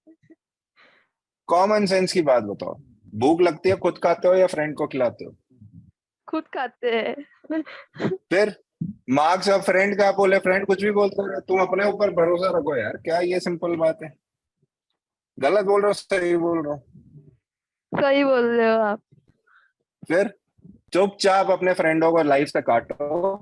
कॉमन सेंस की बात बताओ, भूख लगती है खुद खाते हो या फ्रेंड को खिलाते हो? खुद खाते हैं। फिर मार्क्स अब फ्रेंड का बोले, फ्रेंड कुछ भी बोलते रहे, तुम अपने ऊपर भरोसा रखो यार, क्या ये सिंपल बात है? गलत बोल रहे हो सही बोल रहे हो? सही बोल रहे हो आप। फिर चुपचाप अपने फ्रेंडों को लाइफ से काटो,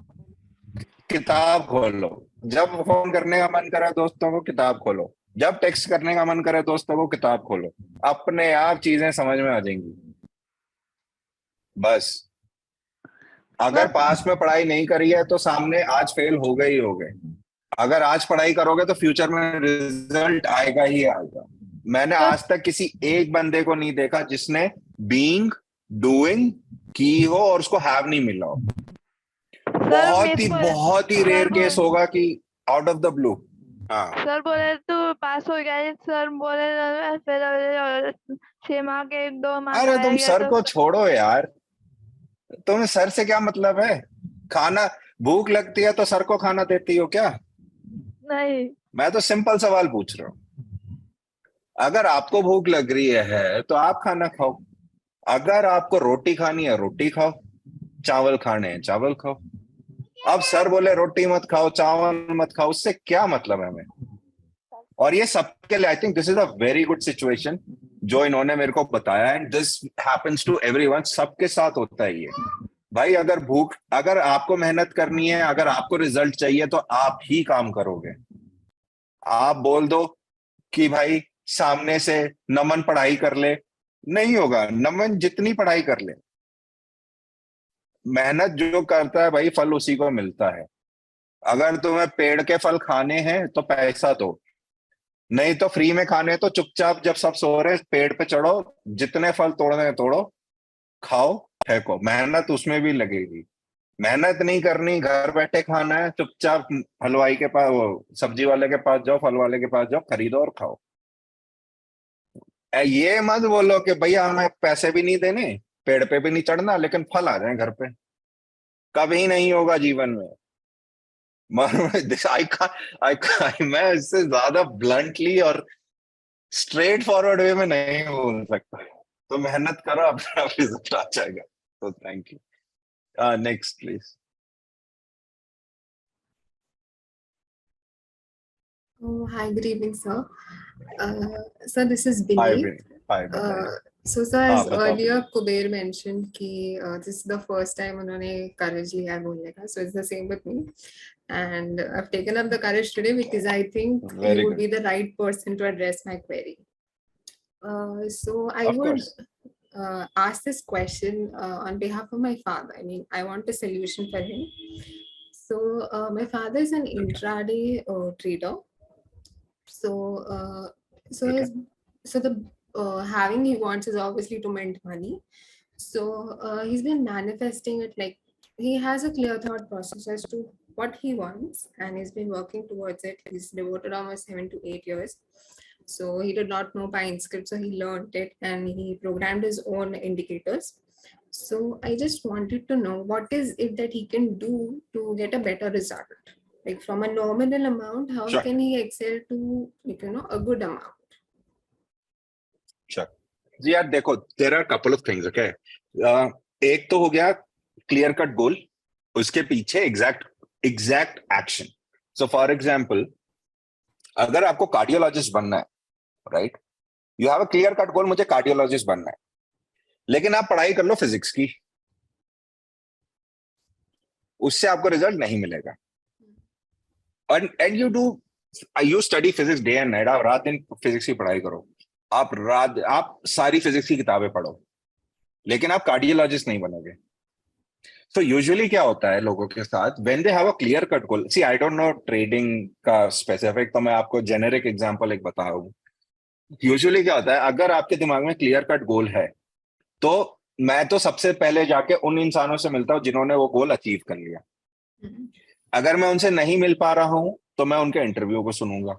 किताब खोलो। जब फोन करने का मन करे दोस्तों को, किताब खोलो। जब टेक्स्ट करने का मन करे दोस्तों को, किताब खोलो। अपने आप चीजें समझ में आ जाएंगी। बस, अगर बस पास में पढ़ाई नहीं करी है तो सामने आज फेल हो गए ही हो गए। अगर आज पढ़ाई करोगे तो फ्यूचर में रिजल्ट आएगा ही आएगा। मैंने बस आज तक किसी एक बंदे को नहीं देखा जिसने बीइंग डूइंग की हो और उसको हैव नहीं मिला हो। सर मेरे को बहुत ही सर रेयर केस होगा कि आउट ऑफ द ब्लू। हाँ, सर बोले तू पास हो गया है, सर बोले फिर 6 माह के 2 माह अरे रह तुम गया सर तो को छोड़ो यार, तुम्हें सर से क्या मतलब है? खाना, भूख लगती है तो सर को खाना देती हो क्या? नहीं। मैं तो सिंपल सवाल पूछ रहा हूँ। अगर आपको भूख लग रही है तो आप खाना खाओ, अगर आपको रोटी खानी है रोटी खाओ, चावल खाने हैं चावल खाओ। अब सर बोले रोटी मत खाओ चावल मत खाओ, उससे क्या मतलब है हमें? और ये सबके लिए I think this is a very good situation जो इन्होंने मेरे को बताया, and this happens to everyone, सबके साथ होता है ये। भाई अगर आपको मेहनत करनी है, अगर आपको रिजल्ट चाहिए तो आप ही काम करोगे। आप बोल दो कि भाई सामने से नमन पढ़ाई कर ले, नहीं होगा। नमन जितनी पढ़ाई कर ले, मेहनत जो करता है भाई फल उसी को मिलता है। अगर तुम्हें पेड़ के फल खाने हैं तो पैसा दो, नहीं तो फ्री में खाने हैं तो चुपचाप जब सब सो रहे पेड़ पे चढ़ो, जितने फल तोड़ने हैं तोड़ो, खाओ, फेंको। मेहनत उसमें भी लगेगी। मेहनत नहीं करनी, घर बैठे खाना है, चुपचाप हलवाई के पास, वो सब्जी वाले के पास जाओ, फल वाले के पास जाओ, खरीदो और खाओ। ये मत बोलो कि भैया हमें पैसे भी नहीं देने, पेड़ पे भी नहीं चढ़ना, लेकिन फल आ जाए घर पे। कभी नहीं होगा जीवन में। मैं इससे ज्यादा ब्लंटली और स्ट्रेट फॉरवर्ड वे में नहीं बोल सकता। तो मेहनत करो, अपना रिजल्ट आ जाएगा। तो thank you. Next please. Oh, hi, good evening, sir. Sir, this is hi Binny. हाय बताइए। Sir, as बताओ। earlier Kuber mentioned कि this is the first time उन्होंने courage लिया है बोलने का, so it's the same with me. And I've taken up the courage today because I think Very you would good. be the right person to address my query. So I Of would course. ask this question on behalf of my father. I mean, I want a solution for him. So my father is an intraday trader. So so Okay. his so the having he wants is obviously to mint money. So he's been manifesting it, like he has a clear thought process as to what he wants, and he's been working towards it. He's devoted almost 7 to 8 years. So he did not know Pine script, so he learned it and he programmed his own indicators. So I just wanted to know what is it that he can do to get a better result, like from a nominal amount, how Sure. can he excel to, like, a good amount? Sure. जी यार देखो, there are couple of things. Okay, एक तो हो गया clear cut goal, उसके पीछे exact action. So for example, अगर आपको कार्डियोलॉजिस्ट बनना है, right, you have a clear cut goal, मुझे कार्डियोलॉजिस्ट बनना है, लेकिन आप पढ़ाई कर लो फिजिक्स की, उससे आपको रिजल्ट नहीं मिलेगा। And you study physics day and night, आप रात दिन फिजिक्स की पढ़ाई करो, आप सारी फिजिक्स की किताबें पढ़ो, लेकिन आप कार्डियोलॉजिस्ट नहीं बनोगे। तो यूजुअली क्या होता है लोगों के साथ, when they have a clear cut goal, see I don't know trading का स्पेसिफिक, तो मैं आपको जेनेरिक एग्जांपल एक बता रहा हूँ। यूजुअली क्या होता है, अगर आपके दिमाग में क्लियर कट गोल है, तो मैं तो सबसे पहले जाके उन इंसानों से मिलता हूँ जिन्होंने वो गोल अचीव कर लिया। अगर मैं उनसे नहीं मिल पा रहा हूं तो मैं उनके इंटरव्यू को सुनूंगा।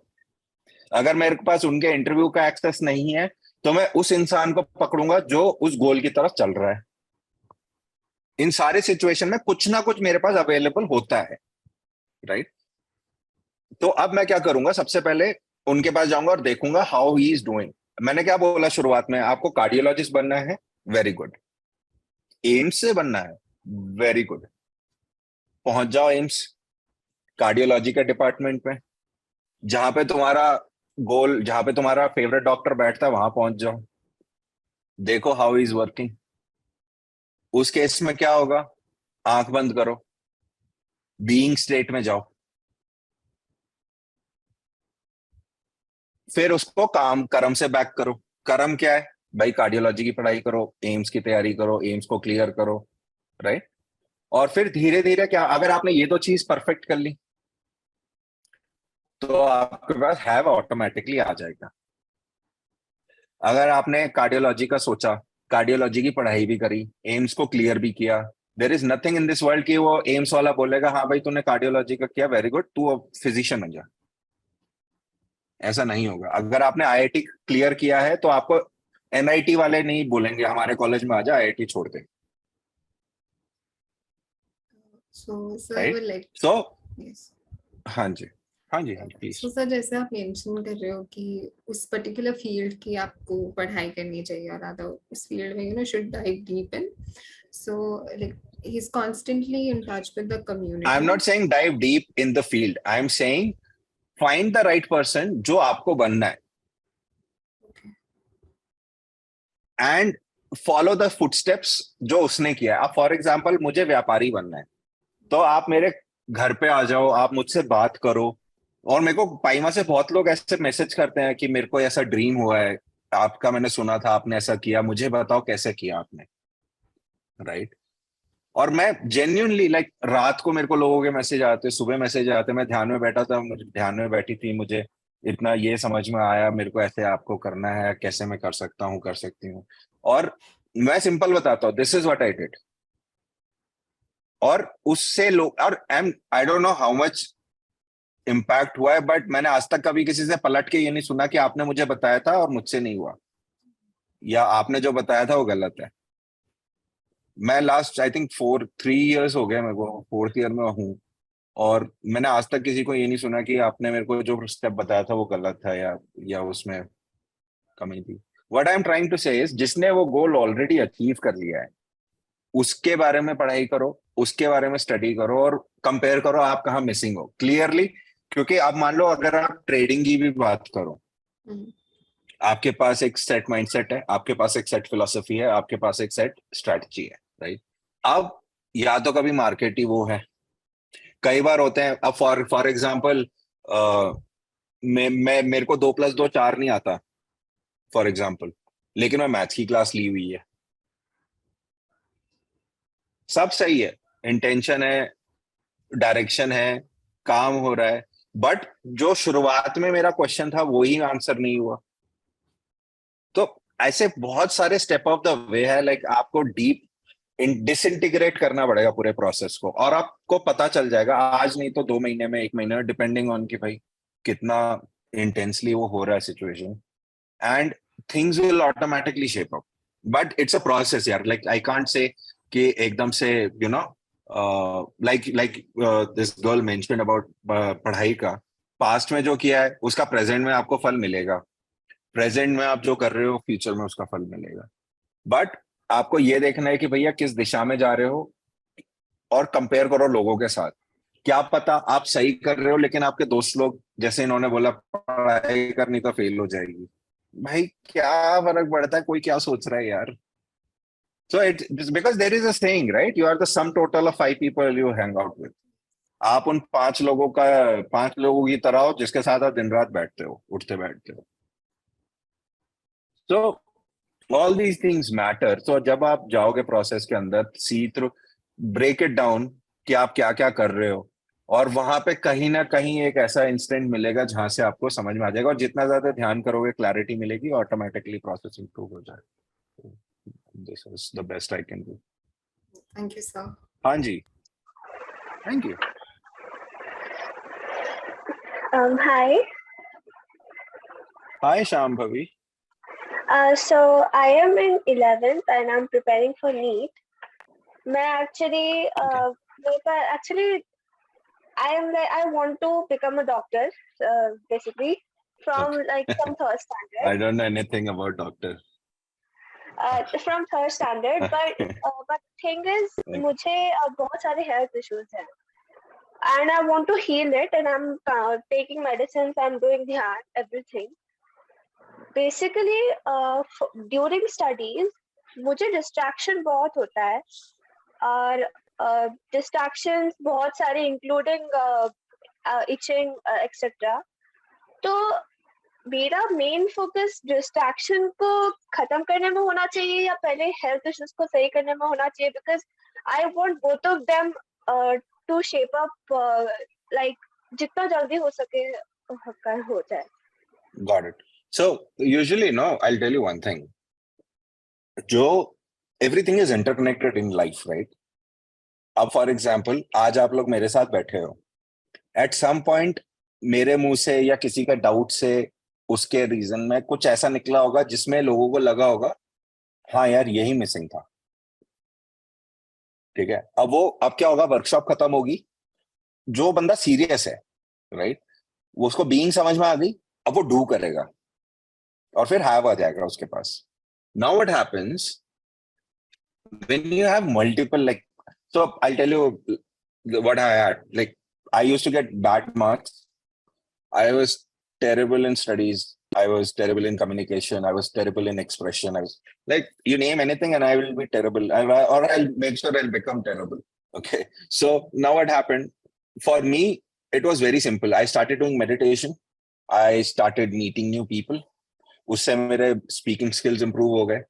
अगर मेरे पास उनके इंटरव्यू का एक्सेस नहीं है तो मैं उस इंसान को पकड़ूंगा जो उस गोल की तरफ चल रहा है। इन सारे सिचुएशन में कुछ ना कुछ मेरे पास अवेलेबल होता है, राइट। तो अब मैं क्या करूंगा, सबसे पहले उनके पास जाऊंगा और देखूंगा हाउ ही इज डूइंग। मैंने क्या बोला शुरुआत में, आपको कार्डियोलॉजिस्ट बनना है, वेरी गुड। एम्स से बनना है, वेरी गुड, पहुंच जाओ एम्स, कार्डियोलॉजी के डिपार्टमेंट में, जहां पे तुम्हारा गोल, जहां पे तुम्हारा फेवरेट डॉक्टर बैठता है, वहां पहुंच जाओ, देखो हाउ इज वर्किंग। उस केस में क्या होगा, आंख बंद करो, बीइंग स्टेट में जाओ, फिर उसको काम कर्म से बैक करो। कर्म क्या है भाई, कार्डियोलॉजी की पढ़ाई करो, एम्स की तैयारी करो, एम्स को क्लियर करो, राइट। और फिर धीरे धीरे क्या, अगर आपने ये दो चीज परफेक्ट कर ली तो आपके पास हैव ऑटोमेटिकली आ जाएगा। अगर आपने कार्डियोलॉजी का सोचा, कार्डियोलॉजी की पढ़ाई भी करी, एम्स को क्लियर भी किया, there is nothing in this world कि वो एम्स वाला बोलेगा हाँ भाई तूने कार्डियोलॉजी का किया, वेरी गुड, तू अब फिजिशियन हो जा। ऐसा नहीं होगा। अगर आपने आईआईटी क्लियर किया है तो आपको एनआईटी वाले नहीं बोलेंगे हमारे कॉलेज में आ जा, आईआईटी छोड़ दे, So I right. would like so yes. हाँ जी, हाँ जी प्लीज। सो सर, जैसे आप मेंशन कर रहे हो कि उस पर्टिकुलर फील्ड की आपको पढ़ाई करनी चाहिए और आधा उस फील्ड में should dive deep in, so like he is constantly in touch with the I am community. Not saying dive deep in the field, I am saying find the right person जो आपको बनना है and follow the footsteps जो उसने किया है। अब for example मुझे व्यापारी बनना है, तो आप मेरे घर पे आ जाओ, आप मुझसे बात करो। और मेरे को पाइमा से बहुत लोग ऐसे मैसेज करते हैं कि मेरे को ऐसा ड्रीम हुआ है आपका, मैंने सुना था आपने ऐसा किया, मुझे बताओ कैसे किया आपने, राइट। और मैं जेन्युइनली लाइक रात को मेरे को लोगों के मैसेज आते, सुबह मैसेज आते, मैं ध्यान में बैठा था, मुझे ध्यान में बैठी थी, मुझे इतना ये समझ में आया मेरे को ऐसे आपको करना है, कैसे मैं कर सकता हूँ, कर सकती हूँ। और मैं सिंपल बताता हूँ, this is what I did. और उससे लोग, और आई don't know how much impact हुआ है, बट मैंने आज तक कभी किसी से पलट के ये नहीं सुना कि आपने मुझे बताया था और मुझसे नहीं हुआ, या आपने जो बताया था वो गलत है। मैं लास्ट आई थिंक 3 इयर्स हो गए मेरे को, 4th ईयर में हूँ, और मैंने आज तक किसी को ये नहीं सुना कि आपने मेरे को जो स्टेप बताया था वो गलत था या उसमें कमी थी। What I am trying to say is, जिसने वो गोल ऑलरेडी अचीव कर लिया है उसके बारे में पढ़ाई करो, उसके बारे में स्टडी करो और कंपेयर करो आप कहाँ मिसिंग हो क्लियरली। क्योंकि आप मान लो अगर आप ट्रेडिंग की भी बात करो, आपके पास एक सेट माइंडसेट है, आपके पास एक सेट फिलोसफी है, आपके पास एक सेट स्ट्रैटेजी है, राइट। अब या तो कभी मार्केट ही वो है, कई बार होते हैं। अब फॉर एग्जाम्पल मैं मेरे को 2+2 4 नहीं आता फॉर एग्जाम्पल, लेकिन मैं मैथ्स की क्लास ली हुई है, सब सही है, इंटेंशन है, डायरेक्शन है, काम हो रहा है, बट जो शुरुआत में मेरा क्वेश्चन था वो ही आंसर नहीं हुआ। तो ऐसे बहुत सारे स्टेप ऑफ द वे है, लाइक आपको डीप डिसइंटीग्रेट करना पड़ेगा पूरे प्रोसेस को, और आपको पता चल जाएगा आज नहीं तो 2 महीने में, 1 महीने में, डिपेंडिंग ऑन कि भाई कितना इंटेंसली वो हो रहा है situation, and things will automatically shape up. But it's a process यार, लाइक आई कांट से कि एकदम से you know like this girl mentioned about पढ़ाई का, पास्ट में जो किया है उसका प्रेजेंट में आपको फल मिलेगा, प्रेजेंट में आप जो कर रहे हो फ्यूचर में उसका फल मिलेगा। बट आपको ये देखना है कि भैया किस दिशा में जा रहे हो, और कंपेयर करो लोगों के साथ। क्या पता आप सही कर रहे हो लेकिन आपके दोस्त लोग, जैसे इन्होंने बोला पढ़ाई करनी तो फेल हो जाएगी, भाई क्या फर्क पड़ता है, कोई क्या सोच रहा है यार। So it's because there is a saying, right? You are the sum total of 5 people you hang out with. आप उन 5 लोगों की तरह हो जिसके साथ आप दिन रात बैठते हो, उठते बैठते हो। So all these things matter. So जब आप जाओगे प्रोसेस के अंदर, सी थ्रू, ब्रेक इट डाउन कि आप क्या क्या कर रहे हो, और वहां पे कहीं ना कहीं एक ऐसा इंस्टेंट मिलेगा जहां से आपको समझ में आ जाएगा, और जितना ज्यादा ध्यान करोगे क्लैरिटी मिलेगी, ऑटोमेटिकली प्रोसेस इंप्रूव हो जाएगा। This is the best I can do. Thank you sir. हाँ जी, थैंक यू। Hi. हाय शाम भवी। So I am in 11th and I'm preparing for NEET. मैं actually I want to become a doctor, basically from like from third standard. I don't know anything about doctor. From third standard, but thing is मुझे बहुत सारे health issues हैं, and I want to heal it, and I'm taking medicines, I'm doing dhyan, everything. Basically, during studies मुझे distraction बहुत होता है, और distractions बहुत सारे including itching etc. तो मेरा मेन फोकस डिस्ट्रैक्शन को खत्म करने में होना चाहिए या पहले हेल्थ इश्यूज को सही करने में होना चाहिए, because I want both of them to shape up, like जितना जल्दी हो सके हो जाए। Got it. So usually, no, I'll tell you one thing. जो everything is interconnected in life, right? अब फॉर एग्जाम्पल आज आप लोग मेरे साथ बैठे हो, एट सम पॉइंट मेरे मुंह से या किसी का डाउट से, उसके रीजन में कुछ ऐसा निकला होगा जिसमें लोगों को लगा होगा हाँ यार यही मिसिंग था, ठीक है। अब क्या होगा, वर्कशॉप खत्म होगी, जो बंदा सीरियस है, राइट, वो उसको बीइंग समझ में आ गई, अब वो डू करेगा और फिर हैव आ जाएगा उसके पास. Now what happens when you have multiple, like, so I'll tell you what I had. Like, I used to get bad marks. I was terrible in studies. I was terrible in communication. I was terrible in expression. I was like, you name anything and I will be terrible. Or I'll make sure I'll become terrible. Okay. So now what happened? For me, it was very simple. I started doing meditation. I started meeting new people. उससे मेरे speaking skills improve हो गए.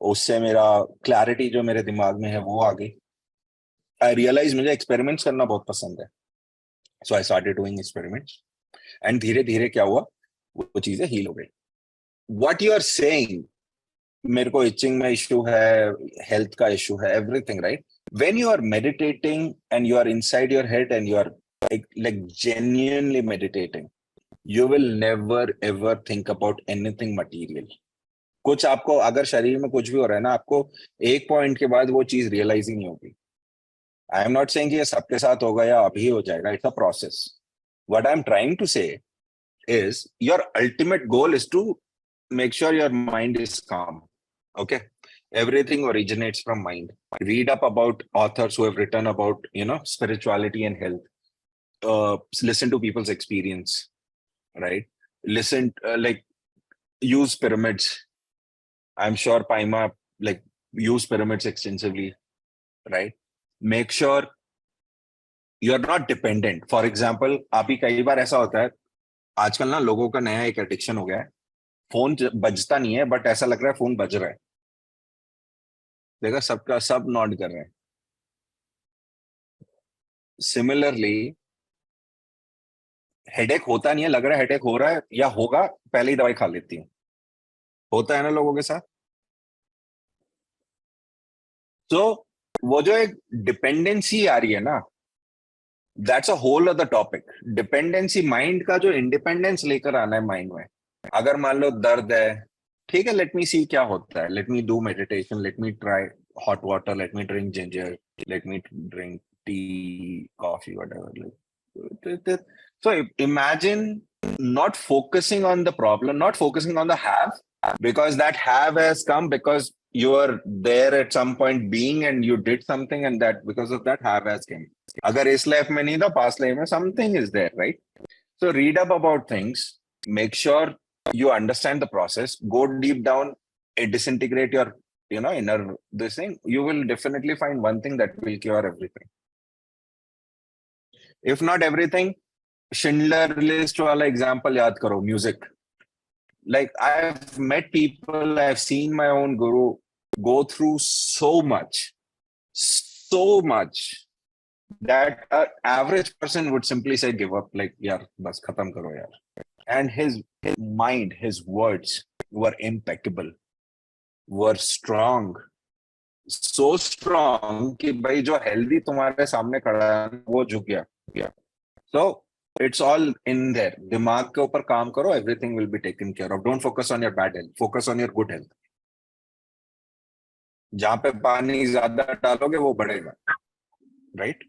उससे मेरा clarity जो मेरे दिमाग में है वो आ गई. आई रियलाइज मुझे एक्सपेरिमेंट्स करना बहुत पसंद है. So I started doing experiments and धीरे धीरे क्या हुआ, वो चीजें हील हो गई. व्हाट यू आर सेइंग, मेरे को इचिंग में इशू है, हेल्थ का इशू है, everything, right? When you are meditating and you are inside your head and you are like genuinely meditating, you will never ever think about anything material. कुछ आपको अगर शरीर में कुछ भी हो रहा है ना, आपको एक पॉइंट के बाद वो चीज रियलाइज ही नहीं होगी. आई एम नॉट सेइंग कि ये सबके साथ होगा या अभी हो जाएगा. It's a process. What I am trying to say is your ultimate goal is to make sure your mind is calm. Okay, everything originates from mind. Read up about authors who have written about, spirituality and health. Listen to people's experience, right? Listen, use pyramids. I'm sure Paima use pyramids extensively, right? Make sure you're not dependent. For example, अभी कई बार ऐसा होता है, आजकल ना लोगों का नया एक एडिक्शन हो गया है. फोन बजता नहीं है बट ऐसा लग रहा है फोन बज रहा है. देखा, सबका सब नॉड कर रहे हैं. सिमिलरली हेडेक होता नहीं है, लग रहा है हेडेक हो रहा है या होगा, पहले ही दवाई खा लेती हूँ. होता है ना लोगों के साथ. तो वो जो एक डिपेंडेंसी आ रही है ना, that's a whole of the topic. Dependency, mind का जो इंडिपेंडेंस लेकर आना है माइंड में. अगर मान लो दर्द है, ठीक है, लेट मी सी क्या होता है, let me do meditation, let me try hot water, let me drink ginger, let me drink tea, coffee, whatever. So imagine not focusing on the problem, not focusing on the have, because that have has come because you are there at some point being and you did something, and that because of that have has come. Agar is life mein nahi tha, past life mein something is there, right? So read up about things, make sure you understand the process, go deep down, disintegrate your inner this thing. You will definitely find one thing that will cure everything. If not everything, Schindler List वाला example याद करो. Music, like I've met people, I've seen my own guru go through so much that an average person would simply say give up, like yaar bas khatam karo yaar. And his mind, his words were impeccable, were strong, so strong कि भाई जो healthy तुम्हारे सामने खड़ा है वो झुक गया. So it's all in there. दिमाग के ऊपर काम करो, everything will be taken care of. Don't focus on your bad health, focus on your good health. जहाँ पे पानी ज्यादा डालोगे वो बढ़ेगा, right?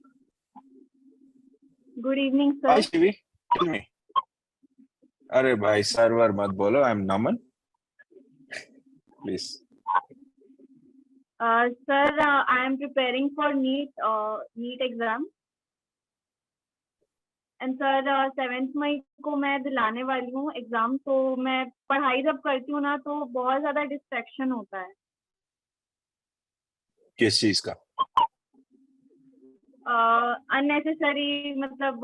Good evening, sir. Hi Shivi, tell me. अरे भाई सर्वर मत बोलो, I'm Naman. Please. Sir, I am preparing for NEET exam. And sir, 7th मई को मैं दिलाने वाली हूँ एग्जाम. तो मैं पढ़ाई जब करती हूँ ना तो बहुत ज्यादा डिस्ट्रैक्शन होता है. किस चीज का? अननेसेसरी, मतलब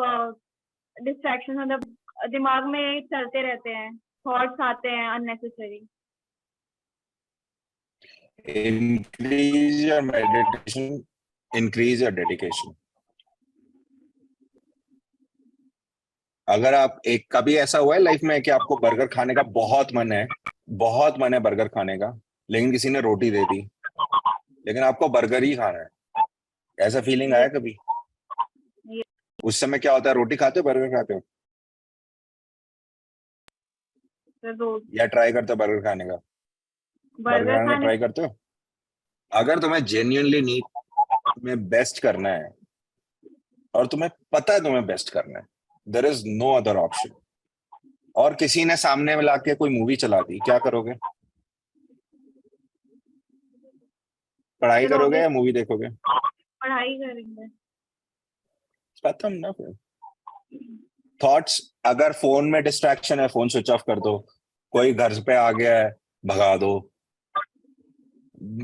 डिस्ट्रैक्शन, मतलब दिमाग में चलते रहते हैं, थॉट्स आते हैं unnecessary. Increase your meditation, increase your dedication. अगर आप एक कभी ऐसा हुआ है लाइफ में कि आपको बर्गर खाने का बहुत मन है बर्गर खाने का, लेकिन किसी ने रोटी दे दी, लेकिन आपको बर्गर ही खाना है, ऐसा फीलिंग आया कभी? उस समय क्या होता है, रोटी खाते हो बर्गर खाते हो? या ट्राई करते हो बर्गर खाने का? बर्गर खाने ट्राई करते हो? अगर तुम्हें जेन्युइनली नीट में बेस्ट करना है और तुम्हें पता है तुम्हें बेस्ट करना है, there is no other option. और किसी ने सामने में लाके कोई मूवी चला दी, क्या करोगे? पढ़ाई फिर करोगे या obviously मूवी देखोगे? पढ़ाई करेंगे। खत्म ना फिर। थॉट्स, अगर फोन में डिस्ट्रैक्शन है, फोन स्विच ऑफ कर दो। कोई घर पे आ गया है, भगा दो।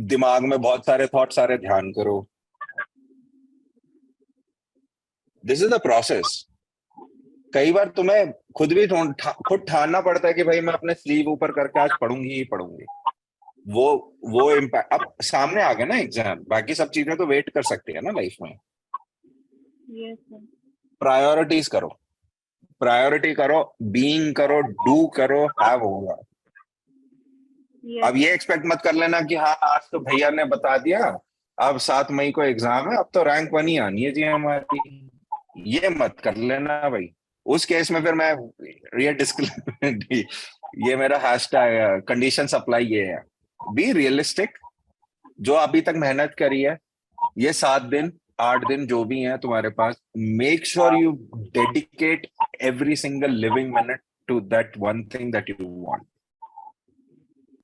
दिमाग में बहुत सारे थॉट्स आ रहे, ध्यान करो। This is the process. कई बार तुम्हें खुद भी खुद ठानना पड़ता है कि भाई मैं अपने स्लीव ऊपर करके आज पढ़ूंगी ही पढ़ूंगी। वो इम्पैक्ट अब सामने आ गया ना एग्जाम, बाकी सब चीजें तो वेट कर सकती है ना लाइफ में। Yes sir. प्रायोरिटीज करो, प्रायोरिटी करो, बीइंग करो, डू करो, हैव होगा। यस अब ये एक्सपेक्ट मत कर लेना कि हाँ आज तो भैया ने बता दिया, अब 7 मई को एग्जाम है, अब तो रैंक 1 ही आनी है जी हमारी। ये मत कर लेना भाई। उस केस में फिर मैं ये ये मेरा हैशटैग कंडीशन अप्लाई ये है। Be realistic. जो अभी तक मेहनत करी है, ये 7 दिन 8 दिन जो भी हैं तुम्हारे पास, make sure you dedicate every single living minute to that one thing that you want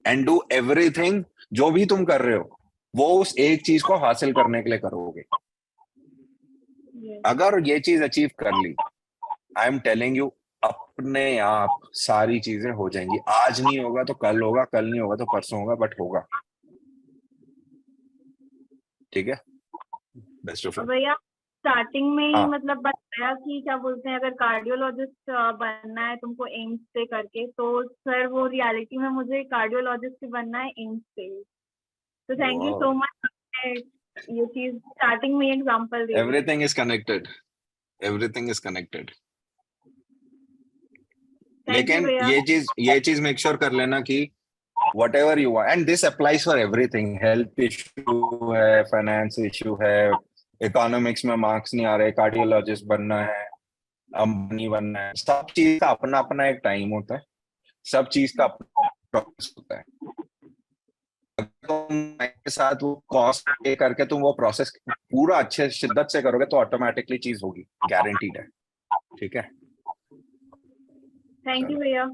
and do everything. जो भी तुम कर रहे हो वो उस एक चीज को हासिल करने के लिए करोगे। यस अगर ये चीज अचीव कर ली, आई एम टेलिंग यू, अपने आप सारी चीजें हो जाएंगी। आज नहीं होगा तो कल होगा, कल नहीं होगा तो परसों होगा, बट होगा। ठीक है, बेस्ट ऑफ और लक। भैया स्टार्टिंग में ही हाँ। मतलब बताया कि क्या बोलते हैं, अगर कार्डियोलॉजिस्ट बनना है तुमको एम्स से करके, तो सर वो रियलिटी में मुझे कार्डियोलॉजिस्ट बनना है एम्स से। तो थैंक यू सो मच, ये चीज स्टार्टिंग में example they the. Everything is connected, everything is connected. Thank you लेकिन भैया। ये चीज मेक श्योर कर लेना कि whatever you want, and this applies for everything, health issue है, फाइनेंस इशू है, इकोनॉमिक्स में मार्क्स नहीं आ रहे, कार्डियोलॉजिस्ट बनना है, अंबानी बनना है, सब चीज का अपना अपना एक टाइम होता है, सब चीज का अपना प्रोसेस होता है। अगर तुम के साथ वो कॉस्ट पे करके तुम वो प्रोसेस पूरा अच्छे शिद्दत से करोगे तो ऑटोमेटिकली चीज होगी, गारंटीड है। ठीक है, थैंक यू भैया।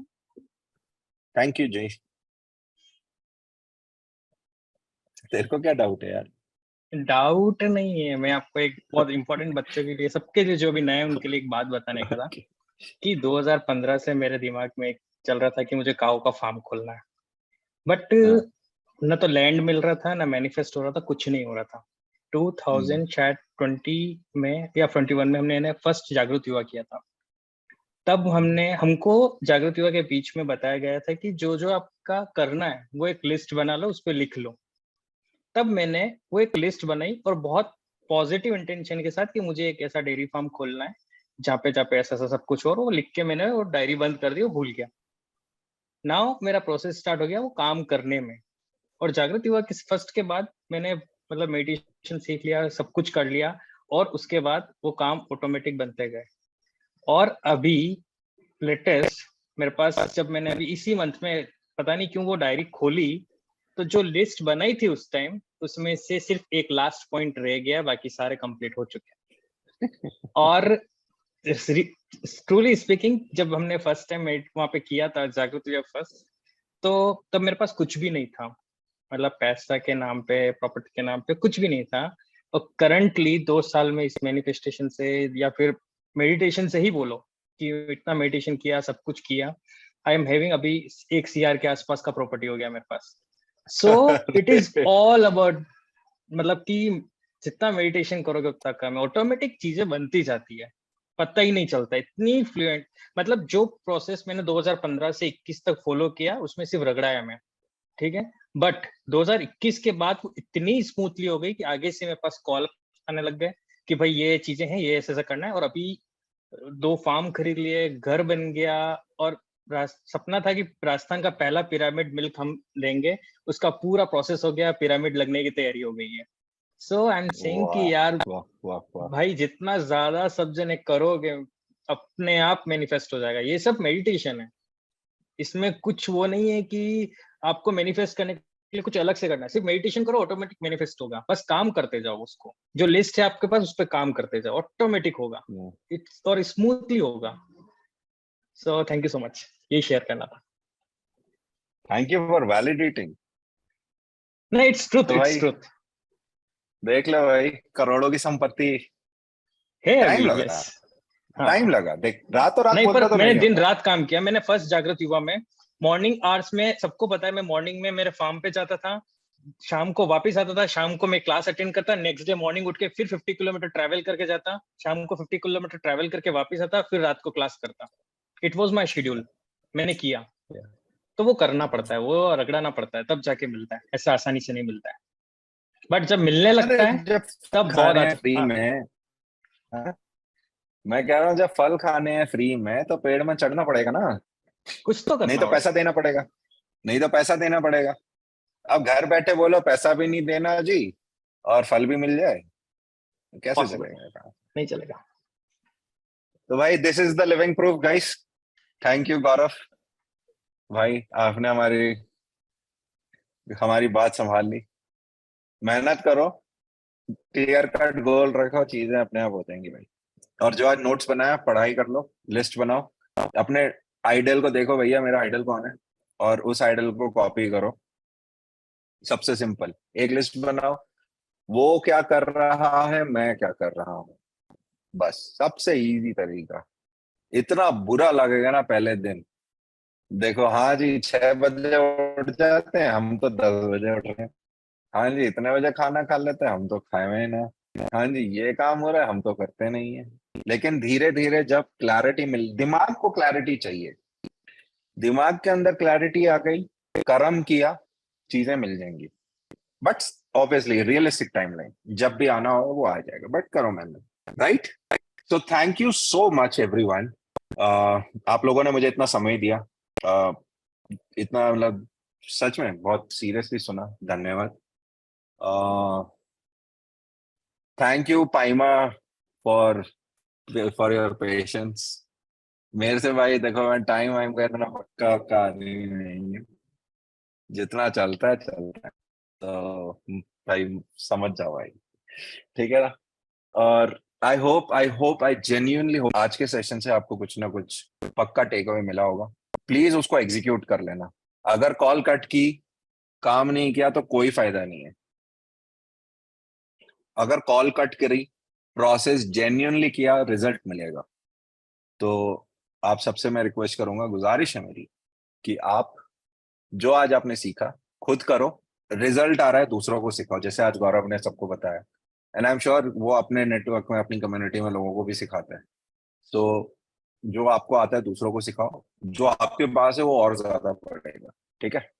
थैंक यू जय। तेरे को क्या डाउट है यार? डाउट नहीं है, मैं आपको एक बहुत इंपॉर्टेंट बच्चों के लिए, सबके लिए जो भी नए उनके लिए एक बात बताने का था कि 2015 से मेरे दिमाग में एक चल रहा था कि मुझे काऊ का फार्म खोलना है, बट न तो लैंड मिल रहा था, ना मैनिफेस्ट हो रहा था, कुछ नहीं हो रहा था। 2000 शायद 20 में या 21 में हमने फर्स्ट जागृत युवा किया था। तब हमको जागृत युवा के बीच में बताया गया था कि जो जो आपका करना है वो एक लिस्ट बना लो, उस पर लिख लो। तब मैंने वो एक लिस्ट बनाई और बहुत पॉजिटिव इंटेंशन के साथ कि मुझे एक ऐसा डेयरी फार्म खोलना है जहाँ पे ऐसा सब कुछ हो, और वो लिख के मैंने वो डायरी बंद कर दी, वो भूल गया। नाउ मेरा प्रोसेस स्टार्ट हो गया वो काम करने में। और जागृत युवा के फर्स्ट के बाद मैंने मतलब मेडिटेशन सीख लिया, सब कुछ कर लिया, और उसके बाद वो काम ऑटोमेटिक बनते गए। और अभी लेटेस्ट मेरे पास, जब मैंने अभी इसी मंथ में पता नहीं क्यों वो डायरी खोली, तो जो लिस्ट बनाई थी उस टाइम, उसमें से सिर्फ एक लास्ट पॉइंट रह गया, बाकी सारे कंप्लीट हो चुके हैं। और ट्रूली स्पीकिंग, जब हमने फर्स्ट टाइम वहां पे किया था जागृत युवा फर्स्ट, तो तब मेरे पास कुछ भी नहीं था, मतलब पैसा के नाम पे, प्रॉपर्टी के नाम पे कुछ भी नहीं था। और करंटली 2 साल में इस मैनिफेस्टेशन से या फिर मेडिटेशन से ही बोलो कि इतना मेडिटेशन किया, सब कुछ किया, आई एम हैविंग अभी 1 CR के आसपास का प्रॉपर्टी हो गया मेरे पास। So it is all about, मतलब कि जितना मेडिटेशन करोगे उतना कम है, ऑटोमेटिक चीजें बनती जाती है, पता ही नहीं चलता, इतनी फ्लुएंट। मतलब जो प्रोसेस मैंने 2015 से 21 तक फॉलो किया उसमें सिर्फ रगड़ाया मैं, ठीक है, बट 2021 के बाद वो इतनी स्मूथली हो गई कि आगे से मेरे पास कॉल आने लग गए कि भाई ये चीजें हैं, ये ऐसा करना है। और अभी 2 फार्म खरीद लिए, घर बन गया, और सपना था कि राजस्थान का पहला पिरामिड मिल्क हम लेंगे, उसका पूरा प्रोसेस हो गया, पिरामिड लगने की तैयारी हो गई है। सो आई एम सेइंग कि यार भाई जितना ज्यादा सब जने करोगे अपने आप मैनिफेस्ट हो जाएगा। ये सब मेडिटेशन है, इसमें कुछ वो नहीं है कि आपको मैनिफेस्ट करने के लिए कुछ अलग से करना है, सिर्फ मेडिटेशन करो, ऑटोमेटिक मैनिफेस्ट होगा। बस काम करते जाओ, उसको जो लिस्ट है आपके पास उस पर काम करते जाओ, ऑटोमेटिक होगा, और स्मूथली होगा। सो थैंक यू सो मच, ये शेयर करना था। Thank you for validating. नहीं, इट्स ट्रूथ, तो इट्स भाई ट्रूथ देख लो भाई, करोड़ों की संपत्ति, है टाइम अभी। लगा, यस, हाँ। टाइम लगा। देख रातों रात नहीं, बोलता पर तो मैंने नहीं दिन होता। रात काम किया। मैंने फर्स्ट जागृत युवा में मॉर्निंग आवर्स में, सबको पता है, मैं मॉर्निंग में मेरे फार्म पे जाता था, शाम को वापस आता था, शाम को मैं क्लास अटेंड करता, नेक्स्ट डे मॉर्निंग उठ के फिर 50 किलोमीटर ट्रैवल करके जाता, शाम को 50 किलोमीटर ट्रैवल करके वापस आता, फिर रात को क्लास करता। इट वॉज माई शेड्यूल, मैंने किया। तो वो करना पड़ता है, वो रगड़ाना पड़ता है, तब जाके मिलता है, ऐसा आसानी से नहीं मिलता है। बट जब मिलने अरे लगता है जब तब बहुत खाने हैं अच्छा। फ्री हाँ, में, हाँ? मैं कह रहा हूँ जब फल खाने हैं फ्री में तो पेड़ में चढ़ना पड़ेगा ना, कुछ तो नहीं करना तो पैसा पड़ेगा। देना पड़ेगा, नहीं तो पैसा देना पड़ेगा। अब घर बैठे बोलो पैसा भी नहीं देना जी और फल भी मिल जाए, कैसे पॉसिबल चलेगा काम? नहीं चलेगा। तो भाई this is the living proof guys. Thank you Gaurav भाई, आपने हमारी हमारी बात संभाल ली। मेहनत करो, क्लियर कट गोल रखो, चीजें अपने आप हो जाएंगी भाई। और जो आज नोट्स बनाया पढ़ाई कर लो, लिस्ट बनाओ, अपने आइडल को देखो भैया मेरा आइडल कौन है, और उस आइडल को कॉपी करो। सबसे सिंपल एक लिस्ट बनाओ, वो क्या कर रहा है, मैं क्या कर रहा हूँ, बस सबसे इजी तरीका। इतना बुरा लगेगा ना पहले दिन, देखो हाँ जी 6 बजे उठ जाते हैं, हम तो 10 बजे उठ रहे हैं। हाँ जी इतने बजे खाना खा लेते हैं, हम तो खाए हुए ही ना। हाँ जी ये काम हो रहा है, हम तो करते नहीं है। लेकिन धीरे धीरे जब क्लैरिटी मिल, दिमाग को क्लैरिटी चाहिए, दिमाग के अंदर क्लैरिटी आ गई, कर्म किया, चीजें मिल जाएंगी। बट ऑब्वियसली रियलिस्टिक टाइमलाइन, जब भी आना हो वो आ जाएगा, बट करो मेहनत, राइट। तो thank you so much everyone, आप लोगों ने मुझे इतना समय दिया, uh, इतना मतलब सच में बहुत सीरियसली सुना, धन्यवाद। थैंक यू पाइमा फॉर फॉर योर पेशेंस। मेरे से भाई देखो मैं टाइम वाइम का इतना पक्का पक्का आदमी नहीं है, जितना चलता है चलता है, तो भाई समझ जाओ भाई, ठीक है ना। और आई जेन्युइनली होप आज के सेशन से आपको कुछ ना कुछ पक्का टेक अवे मिला होगा। प्लीज उसको एग्जीक्यूट कर लेना। अगर कॉल कट की, काम नहीं किया तो कोई फायदा नहीं है। अगर कॉल कट करी, प्रोसेस जेन्युइनली किया, रिजल्ट मिलेगा। तो आप सबसे मैं रिक्वेस्ट करूंगा, गुजारिश है मेरी, कि आप जो आज आपने सीखा खुद करो, रिजल्ट आ रहा है दूसरों को सिखाओ, जैसे आज गौरव ने सबको बताया। एंड आई एम श्योर वो अपने नेटवर्क में, अपनी कम्युनिटी में लोगों को भी सिखाते हैं। तो जो आपको आता है दूसरों को सिखाओ, जो आपके पास है वो और ज्यादा पड़ेगा, ठीक है।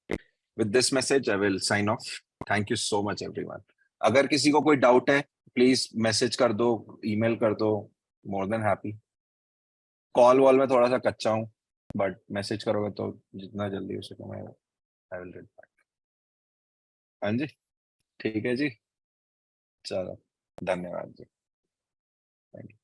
With this message I will sign off. Thank you so much everyone. अगर किसी को कोई डाउट है प्लीज मैसेज कर दो, ईमेल कर दो, more than happy. Call wall में थोड़ा सा कच्चा हूँ, बट मैसेज करोगे तो जितना जल्दी हो सके मैं आई विल गेट बैक। हाँ जी, ठीक है जी, चलो धन्यवाद जी, थैंक यू।